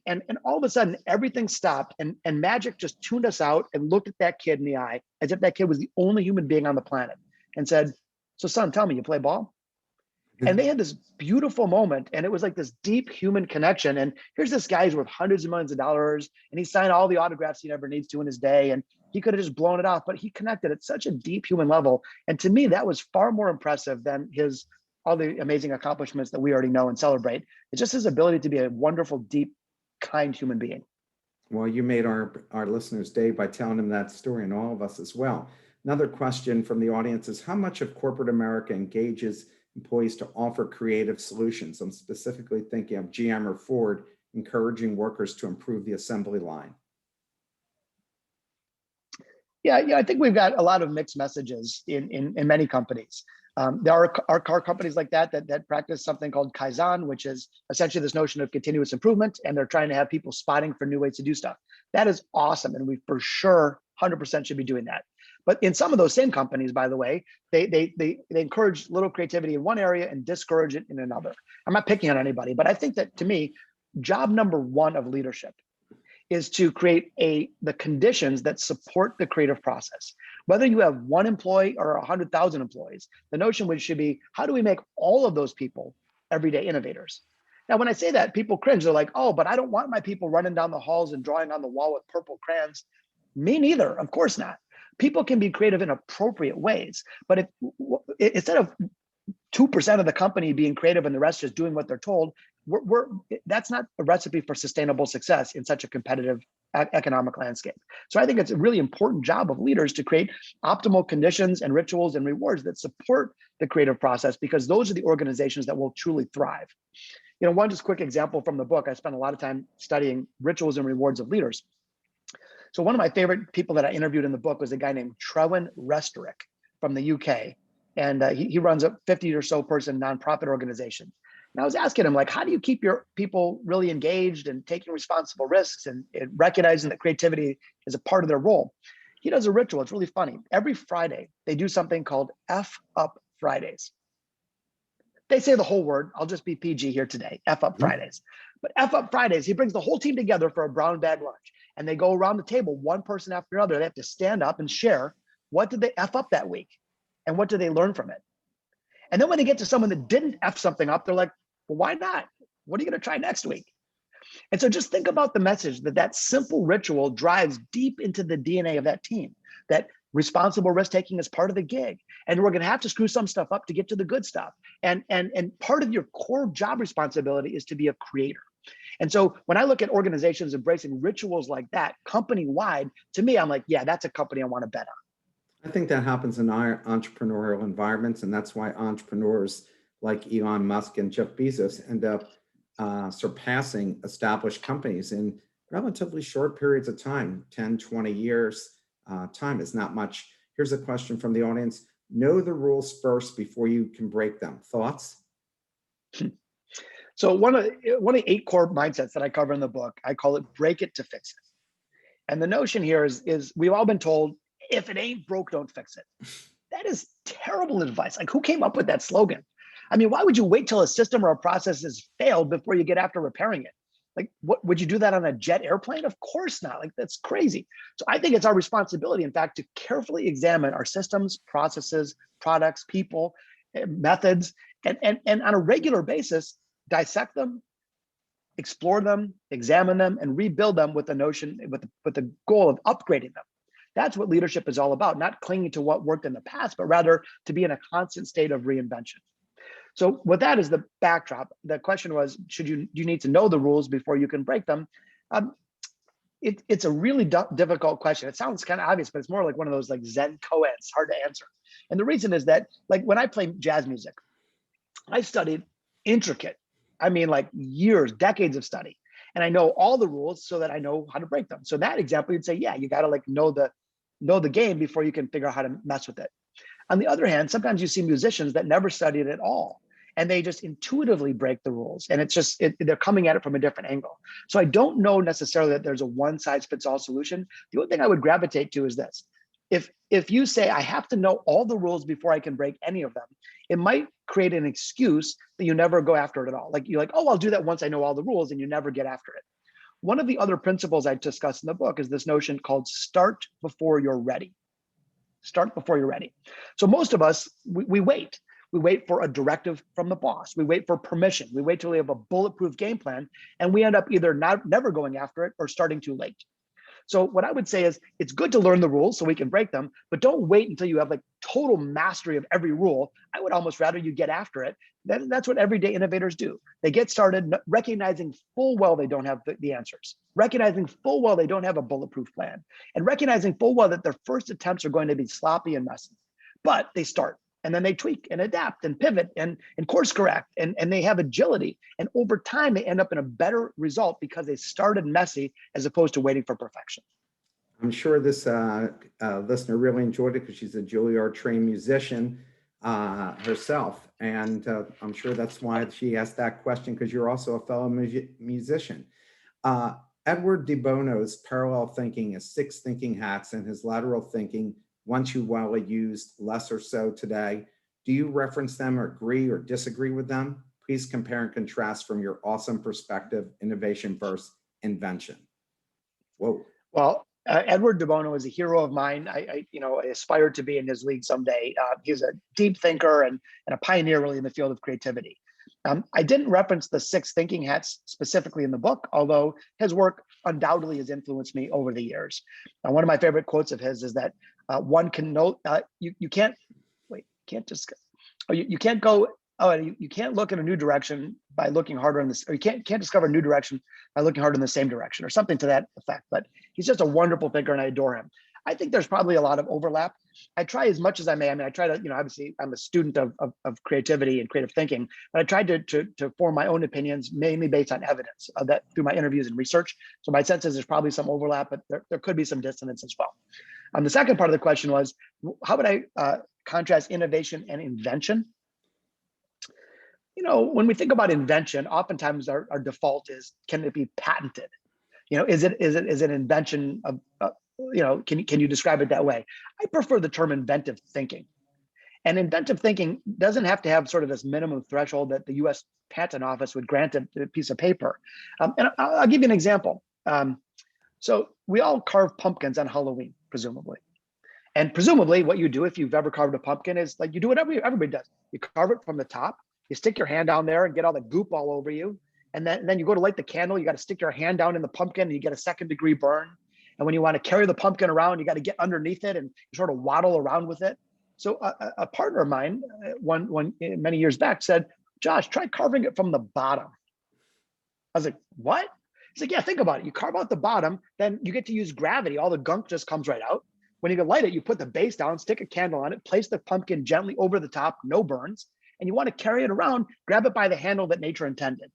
all of a sudden, everything stopped, and Magic just tuned us out and looked at that kid in the eye as if that kid was the only human being on the planet, and said, "So son, tell me, you play ball?" And they had this beautiful moment, and it was like this deep human connection. And here's this guy who's worth hundreds of millions of dollars, and he signed all the autographs he never needs to in his day, and he could have just blown it off, but he connected at such a deep human level. And to me, that was far more impressive than all the amazing accomplishments that we already know and celebrate. It's just his ability to be a wonderful, deep, kind human being. Well, you made our listeners' day by telling them that story, and all of us as well. Another question from the audience is, how much of corporate America engages employees to offer creative solutions? I'm specifically thinking of GM or Ford encouraging workers to improve the assembly line. Yeah, I think we've got a lot of mixed messages in many companies. There are car companies like that practice something called Kaizen, which is essentially this notion of continuous improvement, and they're trying to have people spotting for new ways to do stuff. That is awesome, and we for sure 100% should be doing that. But in some of those same companies, by the way, they encourage little creativity in one area and discourage it in another. I'm not picking on anybody, but I think that, to me, job number one of leadership is to create the conditions that support the creative process. Whether you have one employee or 100,000 employees, the notion should be, how do we make all of those people everyday innovators? Now, when I say that, people cringe. They're like, oh, but I don't want my people running down the halls and drawing on the wall with purple crayons. Me neither, of course not. People can be creative in appropriate ways, but if instead of 2% of the company being creative and the rest just doing what they're told, that's not a recipe for sustainable success in such a competitive economic landscape. So I think it's a really important job of leaders to create optimal conditions and rituals and rewards that support the creative process, because those are the organizations that will truly thrive. One just quick example from the book, I spent a lot of time studying rituals and rewards of leaders. So one of my favorite people that I interviewed in the book was a guy named Trewin Restorick from the UK. And he runs a 50 or so person nonprofit organization. And I was asking him, like, how do you keep your people really engaged and taking responsible risks and recognizing that creativity is a part of their role? He does a ritual. It's really funny. Every Friday, they do something called F Up Fridays. They say the whole word. I'll just be PG here today. F Up Fridays. But F Up Fridays, he brings the whole team together for a brown bag lunch. And they go around the table, one person after another. They have to stand up and share what did they F up that week and what did they learn from it. And then when they get to someone that didn't F something up, they're like, well, why not? What are you going to try next week? And so just think about the message that simple ritual drives deep into the DNA of that team, that responsible risk taking is part of the gig. And we're going to have to screw some stuff up to get to the good stuff. And part of your core job responsibility is to be a creator. And so when I look at organizations embracing rituals like that company-wide, to me, I'm like, yeah, that's a company I want to bet on. I think that happens in our entrepreneurial environments, and that's why entrepreneurs like Elon Musk and Jeff Bezos end up surpassing established companies in relatively short periods of time. 10, 20 years time is not much. Here's a question from the audience. Know the rules first before you can break them. Thoughts? So one of the 8 core mindsets that I cover in the book, I call it break it to fix it. And the notion here is we've all been told, if it ain't broke, don't fix it. That is terrible advice. Like, who came up with that slogan? I mean, why would you wait till a system or a process has failed before you get after repairing it? Like, what would you do that on a jet airplane? Of course not. Like, that's crazy. So I think it's our responsibility, in fact, to carefully examine our systems, processes, products, people, methods, and on a regular basis, dissect them, explore them, examine them, and rebuild them with the notion, with the goal of upgrading them. That's what leadership is all about, not clinging to what worked in the past, but rather to be in a constant state of reinvention. So with that as the backdrop, the question was, do you need to know the rules before you can break them? It's a really difficult question. It sounds kind of obvious, but it's more like one of those like Zen koans, hard to answer. And the reason is that, like, when I play jazz music, I studied intricate, I mean, like years, decades of study. And I know all the rules so that I know how to break them. So that example, you'd say, yeah, you got to like know the game before you can figure out how to mess with it. On the other hand, sometimes you see musicians that never studied at all, and they just intuitively break the rules. And it's just, they're coming at it from a different angle. So I don't know necessarily that there's a one size fits all solution. The only thing I would gravitate to is this. If you say, I have to know all the rules before I can break any of them, it might create an excuse that you never go after it at all. Like, you're like, oh, I'll do that once I know all the rules, and you never get after it. One of the other principles I discuss in the book is this notion called start before you're ready. Start before you're ready. So most of us, we wait. We wait for a directive from the boss. We wait for permission. We wait till we have a bulletproof game plan, and we end up either never going after it or starting too late. So what I would say is, it's good to learn the rules so we can break them, but don't wait until you have like total mastery of every rule. I would almost rather you get after it. That's what everyday innovators do. They get started recognizing full well they don't have the answers, recognizing full well they don't have a bulletproof plan, and recognizing full well that their first attempts are going to be sloppy and messy. But they start, and then they tweak and adapt and pivot and course correct, and they have agility. And over time, they end up in a better result because they started messy as opposed to waiting for perfection. I'm sure this listener really enjoyed it because she's a Juilliard trained musician herself. And I'm sure that's why she asked that question, because you're also a fellow musician. Edward de Bono's parallel thinking is 6 thinking hats, and his lateral thinking, once you well used, less or so today. Do you reference them or agree or disagree with them? Please compare and contrast from your awesome perspective, innovation versus invention. Whoa. Well, Edward de Bono is a hero of mine. I aspire to be in his league someday. He's a deep thinker and a pioneer really in the field of creativity. I didn't reference the 6 thinking hats specifically in the book, although his work undoubtedly has influenced me over the years. One of my favorite quotes of his is that you can't go oh, you can't look in a new direction by looking harder in this, or you can't discover a new direction by looking harder in the same direction, or something to that effect. But he's just a wonderful thinker, and I adore him. I think there's probably a lot of overlap. I try as much as I may. I mean, I try to, obviously I'm a student of creativity and creative thinking, but I tried to form my own opinions, mainly based on evidence of that through my interviews and research. So my sense is there's probably some overlap, but there could be some dissonance as well. The second part of the question was, how would I contrast innovation and invention? When we think about invention, oftentimes our default is, can it be patented? Is it an invention of, can you describe it that way? I prefer the term inventive thinking. And inventive thinking doesn't have to have sort of this minimum threshold that the US Patent Office would grant a piece of paper. And I'll give you an example. So we all carve pumpkins on Halloween, presumably. And presumably what you do if you've ever carved a pumpkin is like you do what everybody does. You carve it from the top, you stick your hand down there and get all the goop all over you. And then you go to light the candle, you got to stick your hand down in the pumpkin and you get a 2nd-degree burn. And when you want to carry the pumpkin around, you got to get underneath it and sort of waddle around with it. So a partner of mine, many years back, said, "Josh, try carving it from the bottom." I was like, "What?" He's like, "Yeah, think about it. You carve out the bottom, then you get to use gravity. All the gunk just comes right out. When you can light it, you put the base down, stick a candle on it, place the pumpkin gently over the top, no burns. And you want to carry it around, grab it by the handle that nature intended."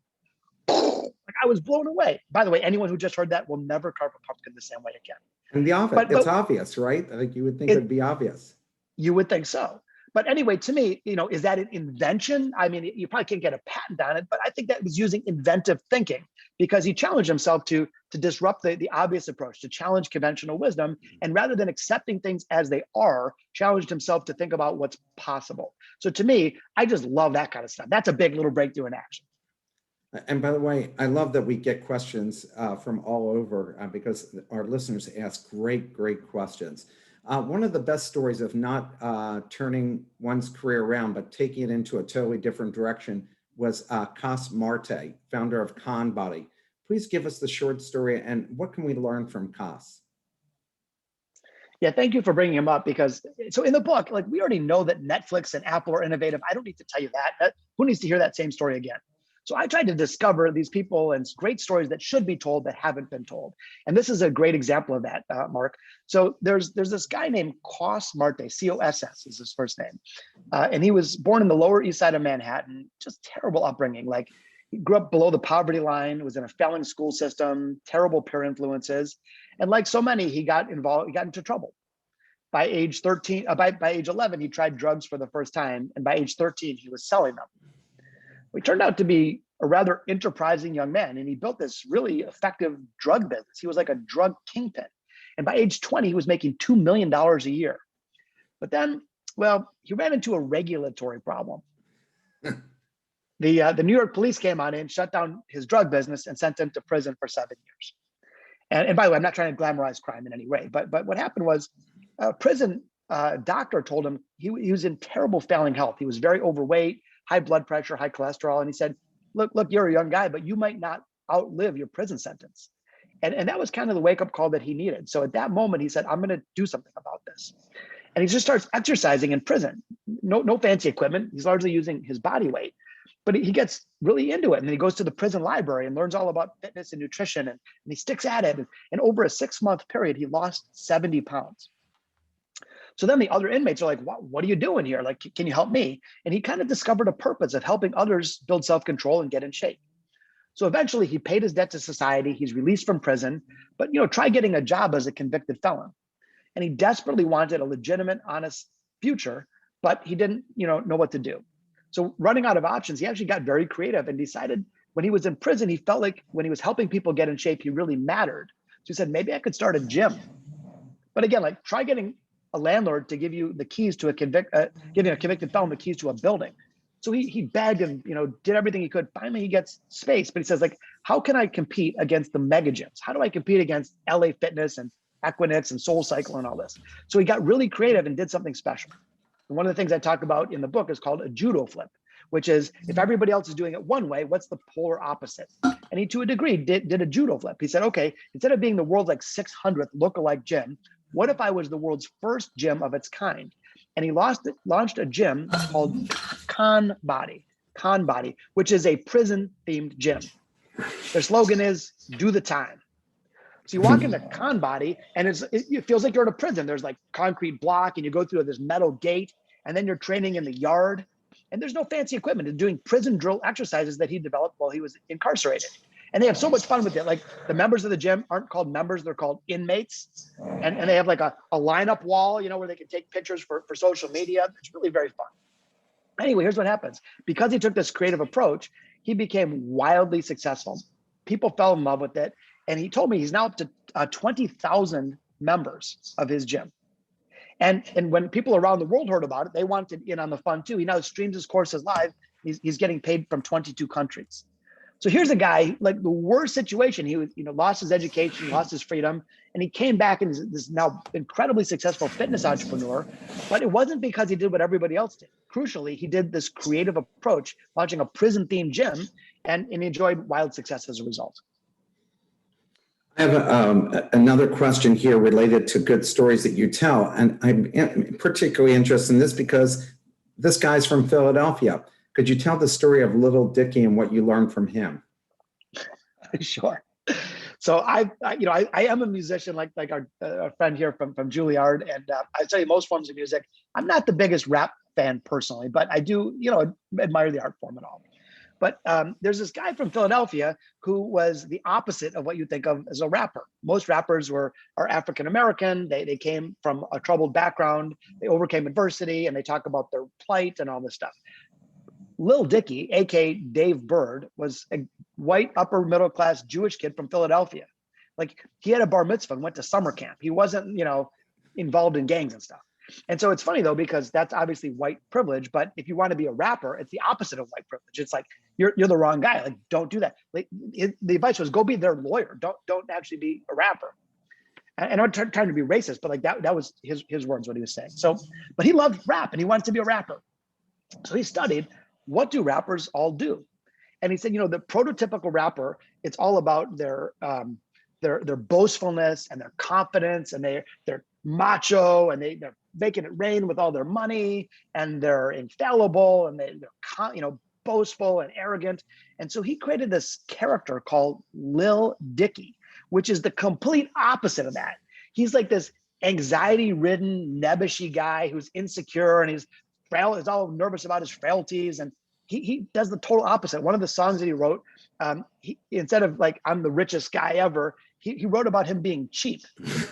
Like, I was blown away. By the way, anyone who just heard that will never carve a pumpkin the same way again. And it's obvious, right? I think you would think it'd be obvious. You would think so. But anyway, to me, is that an invention? I mean, you probably can't get a patent on it, but I think that was using inventive thinking because he challenged himself to disrupt the obvious approach, to challenge conventional wisdom. And rather than accepting things as they are, challenged himself to think about what's possible. So to me, I just love that kind of stuff. That's a big little breakthrough in action. And by the way, I love that we get questions from all over because our listeners ask great questions. One of the best stories of not turning one's career around, but taking it into a totally different direction was Cas Marte, founder of Conbody. Please give us the short story and what can we learn from Cas? Yeah, thank you for bringing him up because, so in the book, like we already know that Netflix and Apple are innovative. I don't need to tell you that. Who needs to hear that same story again? So I tried to discover these people and great stories that should be told that haven't been told. And this is a great example of that, Mark. So there's this guy named Cas Marte, C-O-S-S is his first name. And he was born in the Lower East Side of Manhattan, just terrible upbringing. Like he grew up below the poverty line, was in a failing school system, terrible peer influences. And like so many, he got into trouble. By age 13, by age 11, he tried drugs for the first time. And by age 13, he was selling them. He turned out to be a rather enterprising young man, and he built this really effective drug business. He was like a drug kingpin. And by age 20, he was making $2 million a year. But then, well, he ran into a regulatory problem. The New York police came on in, shut down his drug business, and sent him to prison for 7 years. And by the way, I'm not trying to glamorize crime in any way, but what happened was a prison doctor told him he was in terrible failing health. He was very overweight, high blood pressure, high cholesterol. And he said, look, you're a young guy, but you might not outlive your prison sentence. And that was kind of the wake up call that he needed. So at that moment, he said, I'm going to do something about this. And he just starts exercising in prison. No fancy equipment. He's largely using his body weight, but he gets really into it. And then he goes to the prison library and learns all about fitness and nutrition. And he sticks at it. And over a 6-month period, he lost 70 pounds. So then the other inmates are like, what are you doing here? Like, can you help me? And he kind of discovered a purpose of helping others build self-control and get in shape. So eventually he paid his debt to society. He's released from prison, but try getting a job as a convicted felon. And he desperately wanted a legitimate, honest future, but he didn't know what to do. So running out of options, he actually got very creative and decided when he was in prison, he felt like when he was helping people get in shape, he really mattered. So he said, maybe I could start a gym. But again, like try getting a landlord to give you the keys to giving a convicted felon the keys to a building. So he begged and did everything he could. Finally, he gets space, but he says, like, how can I compete against the mega gyms? How do I compete against LA Fitness and Equinix and Soul Cycle and all this? So he got really creative and did something special. And one of the things I talk about in the book is called a judo flip, which is if everybody else is doing it one way, what's the polar opposite? And he, to a degree, did a judo flip. He said, okay, instead of being the world's like 600th lookalike gym, what if I was the world's first gym of its kind? And he launched a gym called Conbody, Body, which is a prison themed gym. Their slogan is do the time. So you walk into Body and it feels like you're in a prison. There's like concrete block and you go through this metal gate and then you're training in the yard and there's no fancy equipment. They're doing prison drill exercises that he developed while he was incarcerated. And they have so much fun with it. Like the members of the gym aren't called members, they're called inmates. And they have like a lineup wall, you know, where they can take pictures for social media. It's really very fun. Anyway, here's what happens. Because he took this creative approach, he became wildly successful. People fell in love with it. And he told me he's now up to 20,000 members of his gym. And when people around the world heard about it, they wanted in on the fun too. He now streams his courses live. He's getting paid from 22 countries. So here's a guy, like the worst situation. He was, lost his education, lost his freedom, and he came back and is this now incredibly successful fitness entrepreneur. But it wasn't because he did what everybody else did. Crucially, he did this creative approach, launching a prison-themed gym, and he enjoyed wild success as a result. I have another question here related to good stories that you tell. And I'm particularly interested in this because this guy's from Philadelphia. Could you tell the story of Little Dicky and what you learned from him? Sure. So I am a musician like our friend here from Juilliard. And I tell you, most forms of music, I'm not the biggest rap fan personally, but I do, admire the art form and all. But there's this guy from Philadelphia who was the opposite of what you think of as a rapper. Most rappers are African-American. They came from a troubled background. They overcame adversity and they talk about their plight and all this stuff. Lil Dicky, aka Dave Bird, was a white upper middle class Jewish kid from Philadelphia. Like he had a bar mitzvah and went to summer camp. He wasn't, involved in gangs and stuff. And so it's funny though, because that's obviously white privilege, but if you want to be a rapper, it's the opposite of white privilege. It's like, you're the wrong guy. Like, don't do that. Like the advice was go be their lawyer. Don't actually be a rapper. And I'm trying to be racist, but like that was his words, what he was saying. So, but he loved rap and he wanted to be a rapper. So he studied, what do rappers all do? And he said, the prototypical rapper, it's all about their boastfulness and their confidence, and they're macho, and they're making it rain with all their money, and they're infallible, and they're boastful and arrogant. And so he created this character called Lil Dicky, which is the complete opposite of that. He's like this anxiety-ridden, nebbishy guy who's insecure and he's frail, is all nervous about his frailties, and he does the total opposite. One of the songs that he wrote, he, instead of like, I'm the richest guy ever, he wrote about him being cheap.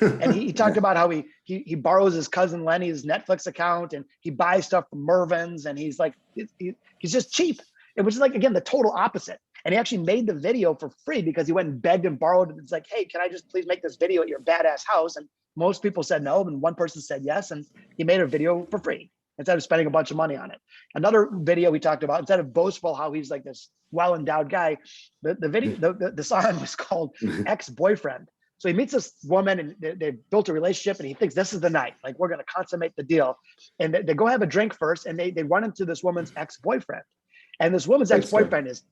And he talked about how he borrows his cousin Lenny's Netflix account and he buys stuff from Mervyn's, and he's like, he's just cheap. It was like, again, the total opposite. And he actually made the video for free because he went and begged and borrowed. It's like, hey, can I just please make this video at your badass house? And most people said no, and one person said yes, and he made a video for free instead of spending a bunch of money on it. Another video we talked about, instead of boastful how he's like this well-endowed guy, the song was called Ex-Boyfriend. So he meets this woman and they built a relationship, and he thinks this is the night, like we're gonna consummate the deal. And they go have a drink first, and they run into this woman's ex-boyfriend. And this woman's ex-boyfriend is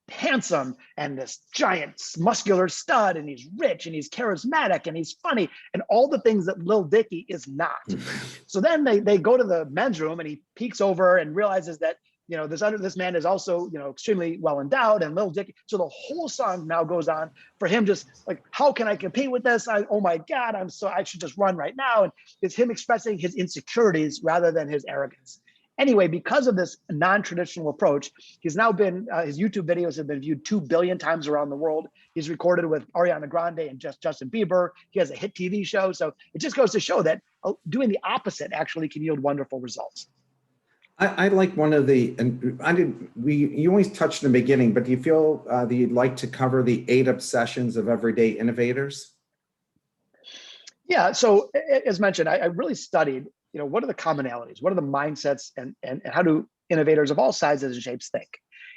handsome and this giant muscular stud, and he's rich and he's charismatic and he's funny and all the things that Lil Dicky is not. So then they go to the men's room, and he peeks over and realizes that this man is also extremely well endowed, and Lil Dicky. So the whole song now goes on for him, just like, how can I compete with this? Oh my God, I should just run right now. And it's him expressing his insecurities rather than his arrogance. Anyway, because of this non-traditional approach, he's now been, his YouTube videos have been viewed 2 billion times around the world. He's recorded with Ariana Grande and Justin Bieber. He has a hit TV show. So it just goes to show that doing the opposite actually can yield wonderful results. I like one of the, and you always touched in the beginning, but do you feel that you'd like to cover the 8 obsessions of everyday innovators? Yeah, so as mentioned, I really studied, what are the commonalities? What are the mindsets and how do innovators of all sizes and shapes think?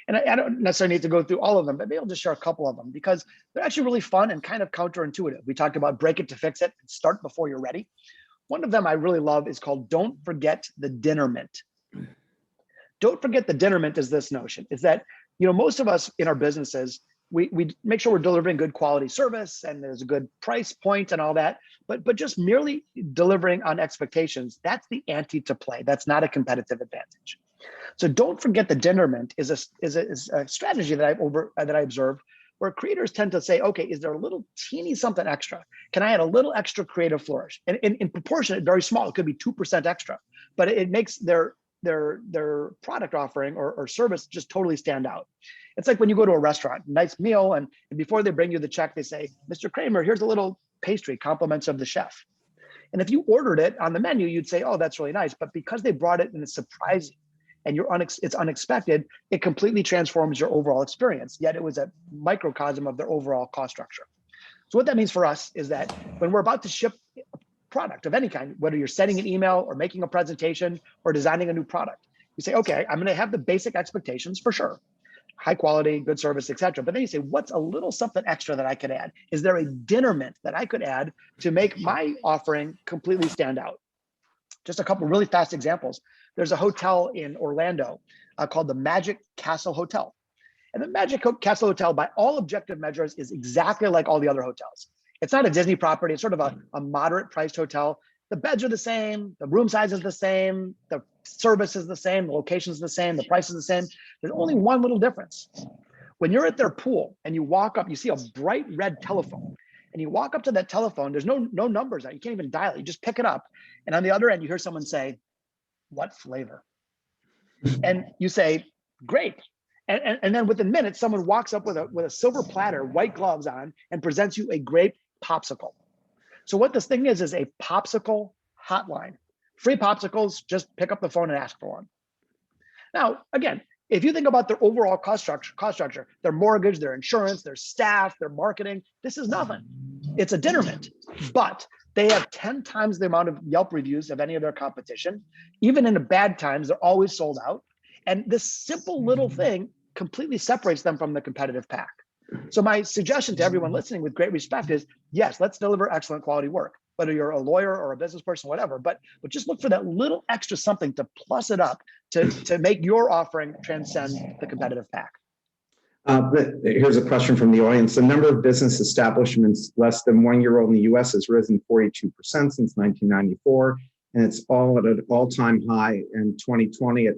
And I don't necessarily need to go through all of them, but maybe I'll just share a couple of them because they're actually really fun and kind of counterintuitive. We talked about break it to fix it and start before you're ready. One of them I really love is called don't forget the dinner mint. Don't forget the dinner mint is this notion, is that, most of us in our businesses, we make sure we're delivering good quality service and there's a good price point and all that, but just merely delivering on expectations, that's the ante to play. That's not a competitive advantage. So don't forget the dinnerment is a strategy that I observed, where creators tend to say, okay, is there a little teeny something extra? Can I add a little extra creative flourish? And in proportion, very small, it could be 2% extra, but it makes their product offering or service just totally stand out. It's like when you go to a restaurant, nice meal, and before they bring you the check, they say, Mr. Kramer, here's a little pastry, compliments of the chef. And if you ordered it on the menu, you'd say, oh, that's really nice. But because they brought it and it's surprising and it's unexpected, it completely transforms your overall experience. Yet it was a microcosm of their overall cost structure. So what that means for us is that when we're about to ship a product of any kind, whether you're sending an email or making a presentation or designing a new product, you say, okay, I'm going to have the basic expectations for sure. High quality, good service, et cetera. But then you say, what's a little something extra that I could add? Is there a dinnerment that I could add to make my offering completely stand out? Just a couple really fast examples. There's a hotel in Orlando called the Magic Castle Hotel. And the Magic Castle Hotel, by all objective measures, is exactly like all the other hotels. It's not a Disney property. It's sort of a moderate priced hotel. The beds are the same. The room size is the same. The service is the same. The location is the same. The price is the same. There's only one little difference. When you're at their pool and you walk up, you see a bright red telephone. And you walk up to that telephone, there's no numbers on it. You can't even dial it. You just pick it up. And on the other end, you hear someone say, what flavor? And you say, grape. And then within minutes, someone walks up with a silver platter, white gloves on, and presents you a grape popsicle. So what this thing is a popsicle hotline. Free popsicles, just pick up the phone and ask for one. Now, again, if you think about their overall cost structure, their mortgage, their insurance, their staff, their marketing, this is nothing. It's a dinnerment, but they have 10 times the amount of Yelp reviews of any of their competition. Even in the bad times, they're always sold out. And this simple little thing completely separates them from the competitive pack. So my suggestion to everyone listening with great respect is, yes, let's deliver excellent quality work, whether you're a lawyer or a business person, whatever, but just look for that little extra something to plus it up to make your offering transcend the competitive pack. Here's a question from the audience. The number of business establishments less than 1 year old in the US has risen 42% since 1994, and it's all at an all-time high in 2020 at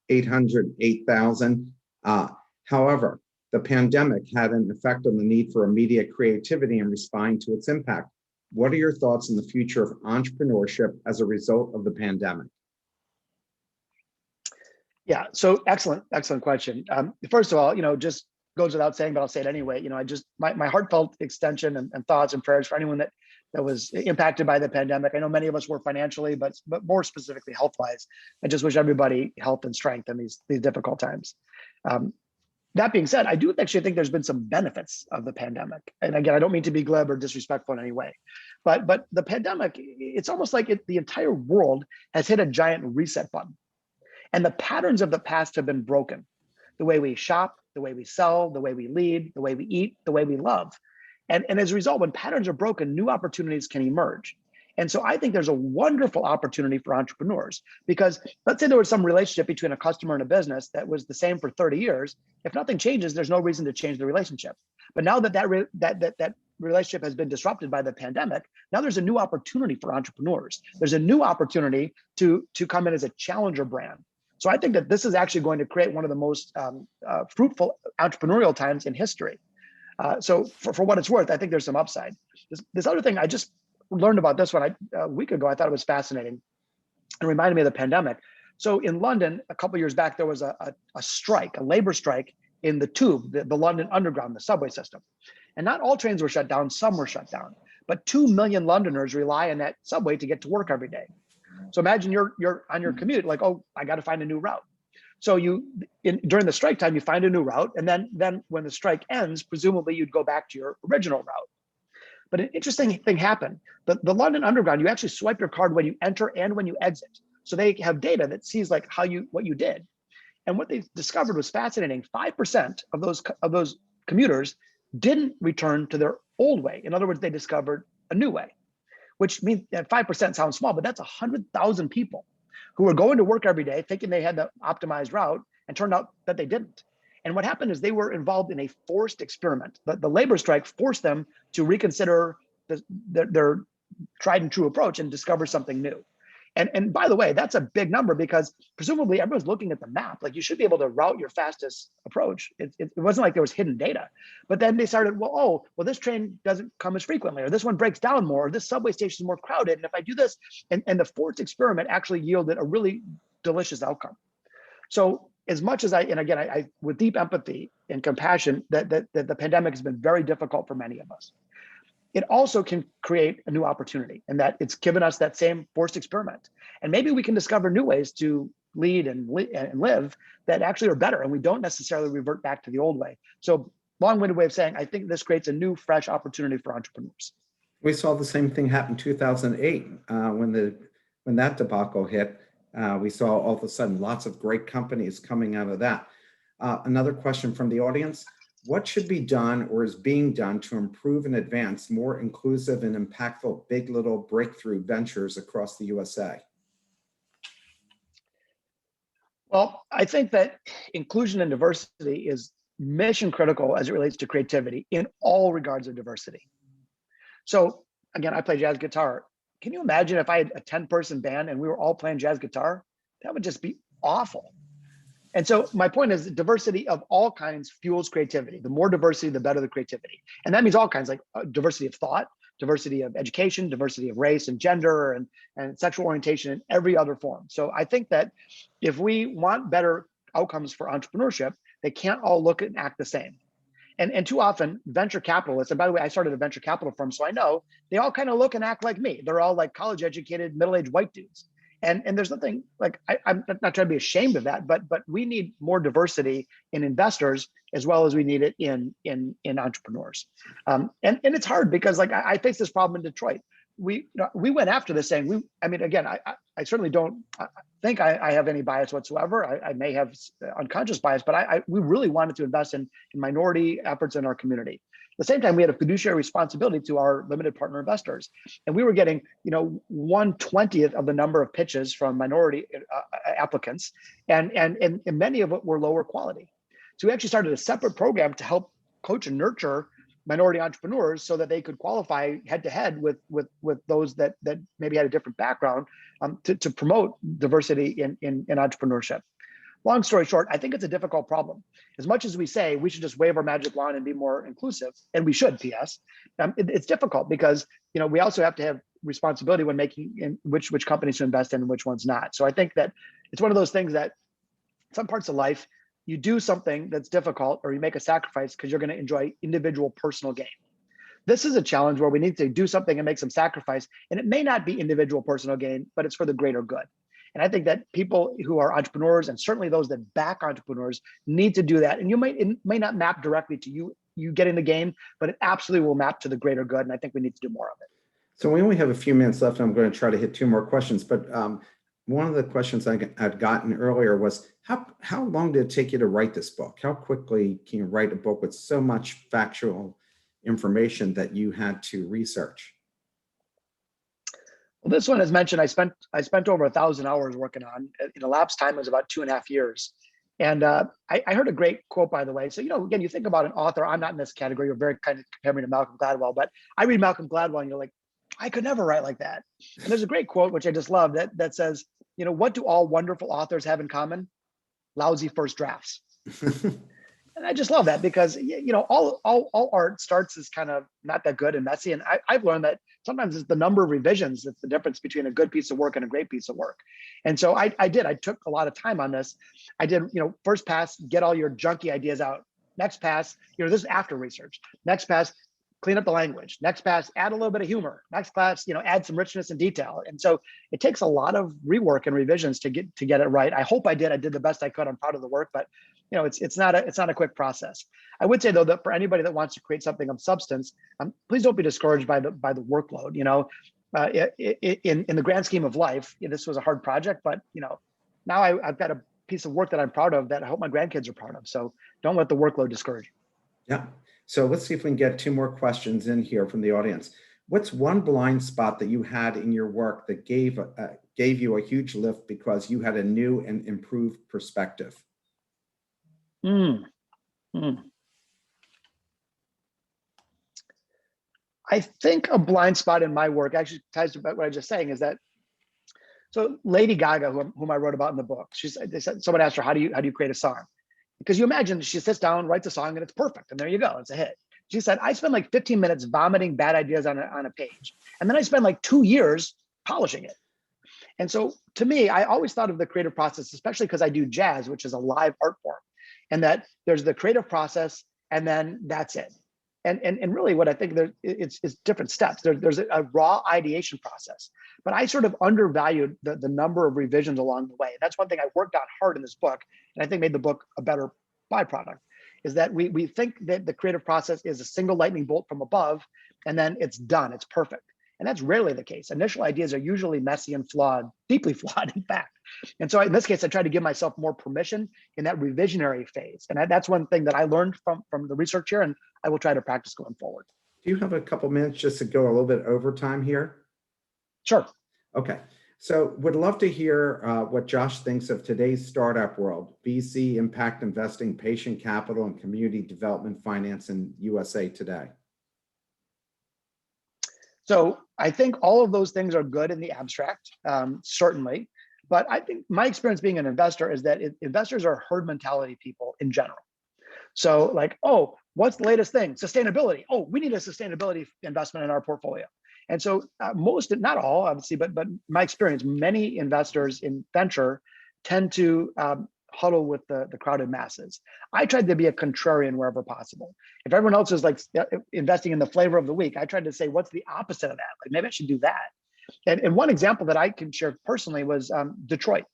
808,000. However, the pandemic had an effect on the need for immediate creativity and responding to its impact. What are your thoughts on the future of entrepreneurship as a result of the pandemic? Yeah, so excellent question. First of all, just goes without saying, but I'll say it anyway. My heartfelt extension and thoughts and prayers for anyone that was impacted by the pandemic. I know many of us were financially, but more specifically health-wise. I just wish everybody health and strength in these difficult times. That being said, I do actually think there's been some benefits of the pandemic. And again, I don't mean to be glib or disrespectful in any way, but the pandemic, it's almost like the entire world has hit a giant reset button. And the patterns of the past have been broken. The way we shop, the way we sell, the way we lead, the way we eat, the way we love. And as a result, when patterns are broken, new opportunities can emerge. And so I think there's a wonderful opportunity for entrepreneurs, because let's say there was some relationship between a customer and a business that was the same for 30 years. If nothing changes, there's no reason to change the relationship. But now that relationship has been disrupted by the pandemic, now there's a new opportunity for entrepreneurs. There's a new opportunity to come in as a challenger brand. So I think that this is actually going to create one of the most fruitful entrepreneurial times in history. So for what it's worth, I think there's some upside. This other thing, I just learned about this one a week ago. I thought it was fascinating. It reminded me of the pandemic. So in London, a couple of years back, there was a strike, a labor strike in the tube, the London Underground, the subway system. And not all trains were shut down, some were shut down. But 2 million Londoners rely on that subway to get to work every day. So imagine you're on your commute, like, oh, I got to find a new route. So during the strike time, you find a new route. And then when the strike ends, presumably you'd go back to your original route. But an interesting thing happened. The London Underground, you actually swipe your card when you enter and when you exit. So they have data that sees like what you did. And what they discovered was fascinating. 5% of those commuters didn't return to their old way. In other words, they discovered a new way, which means that 5% sounds small, but that's 100,000 people who were going to work every day thinking they had the optimized route, and turned out that they didn't. And what happened is they were involved in a forced experiment. The labor strike forced them to reconsider their tried and true approach and discover something new. And by the way, that's a big number because presumably everyone's looking at the map. Like you should be able to route your fastest approach. It wasn't like there was hidden data. But then they started, well, this train doesn't come as frequently, or this one breaks down more, or this subway station is more crowded. And if I do this, and the forced experiment actually yielded a really delicious outcome. So as much as I with deep empathy and compassion, that the pandemic has been very difficult for many of us, it also can create a new opportunity, and that it's given us that same forced experiment. And maybe we can discover new ways to lead and live that actually are better, and we don't necessarily revert back to the old way. So long-winded way of saying, I think this creates a new, fresh opportunity for entrepreneurs. We saw the same thing happen in 2008 when that debacle hit. We saw all of a sudden lots of great companies coming out of that. Another question from the audience. What should be done or is being done to improve and advance more inclusive and impactful big little breakthrough ventures across the USA? Well, I think that inclusion and diversity is mission critical as it relates to creativity in all regards of diversity. So again, I play jazz guitar. Can you imagine if I had a 10-person band and we were all playing jazz guitar? That would just be awful. And so my point is diversity of all kinds fuels creativity. The more diversity, the better the creativity. And that means all kinds, like diversity of thought, diversity of education, diversity of race and gender and sexual orientation in every other form. So I think that if we want better outcomes for entrepreneurship, they can't all look and act the same. And too often venture capitalists, and by the way, I started a venture capital firm, so I know they all kind of look and act like me. They're all like college educated, middle-aged white dudes. And there's nothing like, I'm not trying to be ashamed of that, but we need more diversity in investors as well as we need it in entrepreneurs. And it's hard because like I face this problem in Detroit. We went after this saying, I certainly don't think I have any bias whatsoever. I may have unconscious bias, but we really wanted to invest in minority efforts in our community. At the same time, we had a fiduciary responsibility to our limited partner investors, and we were getting 1/20th of the number of pitches from minority applicants, and many of it were lower quality. So we actually started a separate program to help coach and nurture minority entrepreneurs so that they could qualify head to head with those that maybe had a different background to promote diversity in entrepreneurship. Long story short, I think it's a difficult problem. As much as we say we should just wave our magic wand and be more inclusive, and we should, P.S., it's difficult because we also have to have responsibility when making in which companies to invest in and which ones not. So I think that it's one of those things that some parts of life, you do something that's difficult or you make a sacrifice because you're going to enjoy individual personal gain. This is a challenge where we need to do something and make some sacrifice, and it may not be individual personal gain, but it's for the greater good. And I think that people who are entrepreneurs, and certainly those that back entrepreneurs, need to do that. And it may not map directly to you getting the gain, but it absolutely will map to the greater good. And I think we need to do more of it. So we only have a few minutes left. I'm going to try to hit 2 more questions, but one of the questions I'd gotten earlier was, how long did it take you to write this book? How quickly can you write a book with so much factual information that you had to research? Well, this one, as mentioned, I spent over 1,000 hours working on. In elapsed time, it was about 2.5 years. And I heard a great quote, by the way. So, again, you think about an author. I'm not in this category. You're very kind of comparing me to Malcolm Gladwell, but I read Malcolm Gladwell and you're like, I could never write like that. And there's a great quote, which I just love, that says, what do all wonderful authors have in common? Lousy first drafts. And I just love that because, all art starts as kind of not that good and messy. And I've learned that sometimes it's the number of revisions that's the difference between a good piece of work and a great piece of work. And so I took a lot of time on this. I did, first pass, get all your junky ideas out. Next pass, this is after research. Next pass, clean up the language. Next pass, add a little bit of humor. Next class, add some richness and detail. And so it takes a lot of rework and revisions to get it right. I hope I did the best I could. I'm proud of the work, but it's not a quick process. I would say though that for anybody that wants to create something of substance, please don't be discouraged by the workload. In the grand scheme of life, this was a hard project, but now I've got a piece of work that I'm proud of that I hope my grandkids are proud of. So don't let the workload discourage you. Yeah. So let's see if we can get 2 more questions in here from the audience. What's one blind spot that you had in your work that gave you a huge lift because you had a new and improved perspective? I think a blind spot in my work actually ties to what I was just saying is that So Lady Gaga, whom I wrote about in the book, they said, someone asked her, how do you create a song? Because you imagine she sits down, writes a song, and it's perfect, and there you go, it's a hit. She said, I spend like 15 minutes vomiting bad ideas on a page, and then I spend like 2 years polishing it. And so to me, I always thought of the creative process, especially because I do jazz, which is a live art form, and that there's the creative process, and then that's it. And really what I think it's different steps. There's a raw ideation process, but I sort of undervalued the number of revisions along the way. And that's one thing I worked on hard in this book, and I think made the book a better byproduct, is that we think that the creative process is a single lightning bolt from above, and then it's done, it's perfect. And that's rarely the case. Initial ideas are usually messy and flawed, deeply flawed, in fact. And so in this case, I try to give myself more permission in that revisionary phase. And that's one thing that I learned from the research here, and I will try to practice going forward. Do you have a couple minutes just to go a little bit over time here? Sure. Okay. So would love to hear what Josh thinks of today's startup world, VC, impact investing, patient capital, and community development finance in USA today. So I think all of those things are good in the abstract, certainly. But I think my experience being an investor is that investors are herd mentality people in general. So like, oh, what's the latest thing? Sustainability. Oh, we need a sustainability investment in our portfolio. And so most, not all, obviously, but my experience, many investors in venture tend to huddle with the crowded masses. I tried to be a contrarian wherever possible. If everyone else is like investing in the flavor of the week, I tried to say, what's the opposite of that? Like maybe I should do that. And one example that I can share personally was Detroit.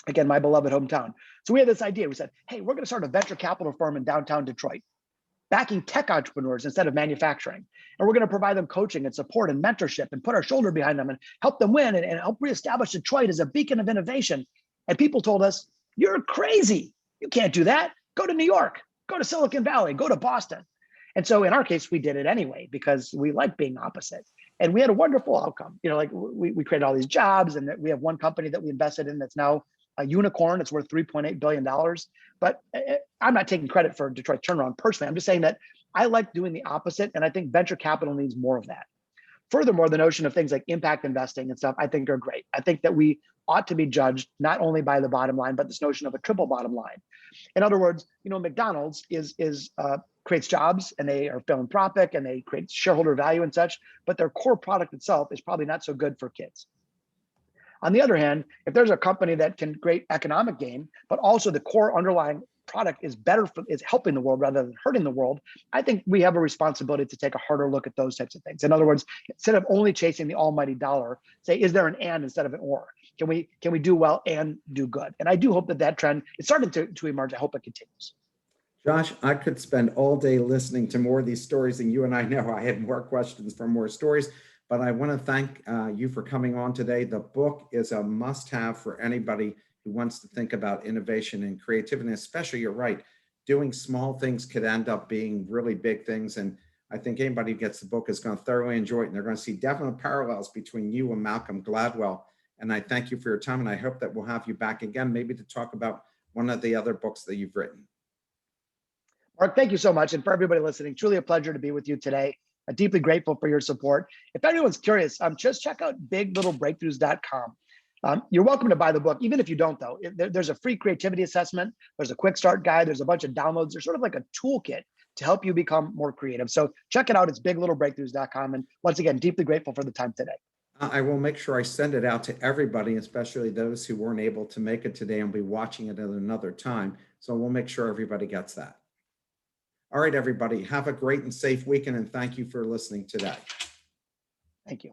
Again, my beloved hometown. So we had this idea. We said, hey, we're going to start a venture capital firm in downtown Detroit, backing tech entrepreneurs instead of manufacturing. And we're going to provide them coaching and support and mentorship and put our shoulder behind them and help them win and help reestablish Detroit as a beacon of innovation. And people told us, you're crazy. You can't do that. Go to New York, go to Silicon Valley, go to Boston. And so in our case, we did it anyway, because we like being opposite. And we had a wonderful outcome. You know, like we created all these jobs, and we have one company that we invested in that's now a unicorn. It's worth $3.8 billion. But I'm not taking credit for Detroit turnaround personally. I'm just saying that I like doing the opposite. And I think venture capital needs more of that. Furthermore, the notion of things like impact investing and stuff, I think are great. I think that we ought to be judged not only by the bottom line, but this notion of a triple bottom line. In other words, you know, McDonald's creates jobs, and they are philanthropic, and they create shareholder value and such, but their core product itself is probably not so good for kids. On the other hand, if there's a company that can create economic gain, but also the core underlying product is is helping the world rather than hurting the world, I think we have a responsibility to take a harder look at those types of things. In other words, instead of only chasing the almighty dollar, say, is there an and instead of an or? Can we do well and do good? And I do hope that trend is starting to emerge. I hope it continues. Josh, I could spend all day listening to more of these stories than you and I know. I had more questions for more stories, but I want to thank you for coming on today. The book is a must-have for anybody who wants to think about innovation and creativity, especially, you're right, doing small things could end up being really big things. And I think anybody who gets the book is going to thoroughly enjoy it, and they're going to see definite parallels between you and Malcolm Gladwell. And I thank you for your time, and I hope that we'll have you back again, maybe to talk about one of the other books that you've written. Mark, thank you so much. And for everybody listening, truly a pleasure to be with you today. I'm deeply grateful for your support. If anyone's curious, just check out biglittlebreakthroughs.com. You're welcome to buy the book, even if you don't, though. There's a free creativity assessment. There's a quick start guide. There's a bunch of downloads. There's sort of like a toolkit to help you become more creative. So check it out. It's biglittlebreakthroughs.com. And once again, deeply grateful for the time today. I will make sure I send it out to everybody, especially those who weren't able to make it today and be watching it at another time. So we'll make sure everybody gets that. All right, everybody, have a great and safe weekend, and thank you for listening today. Thank you.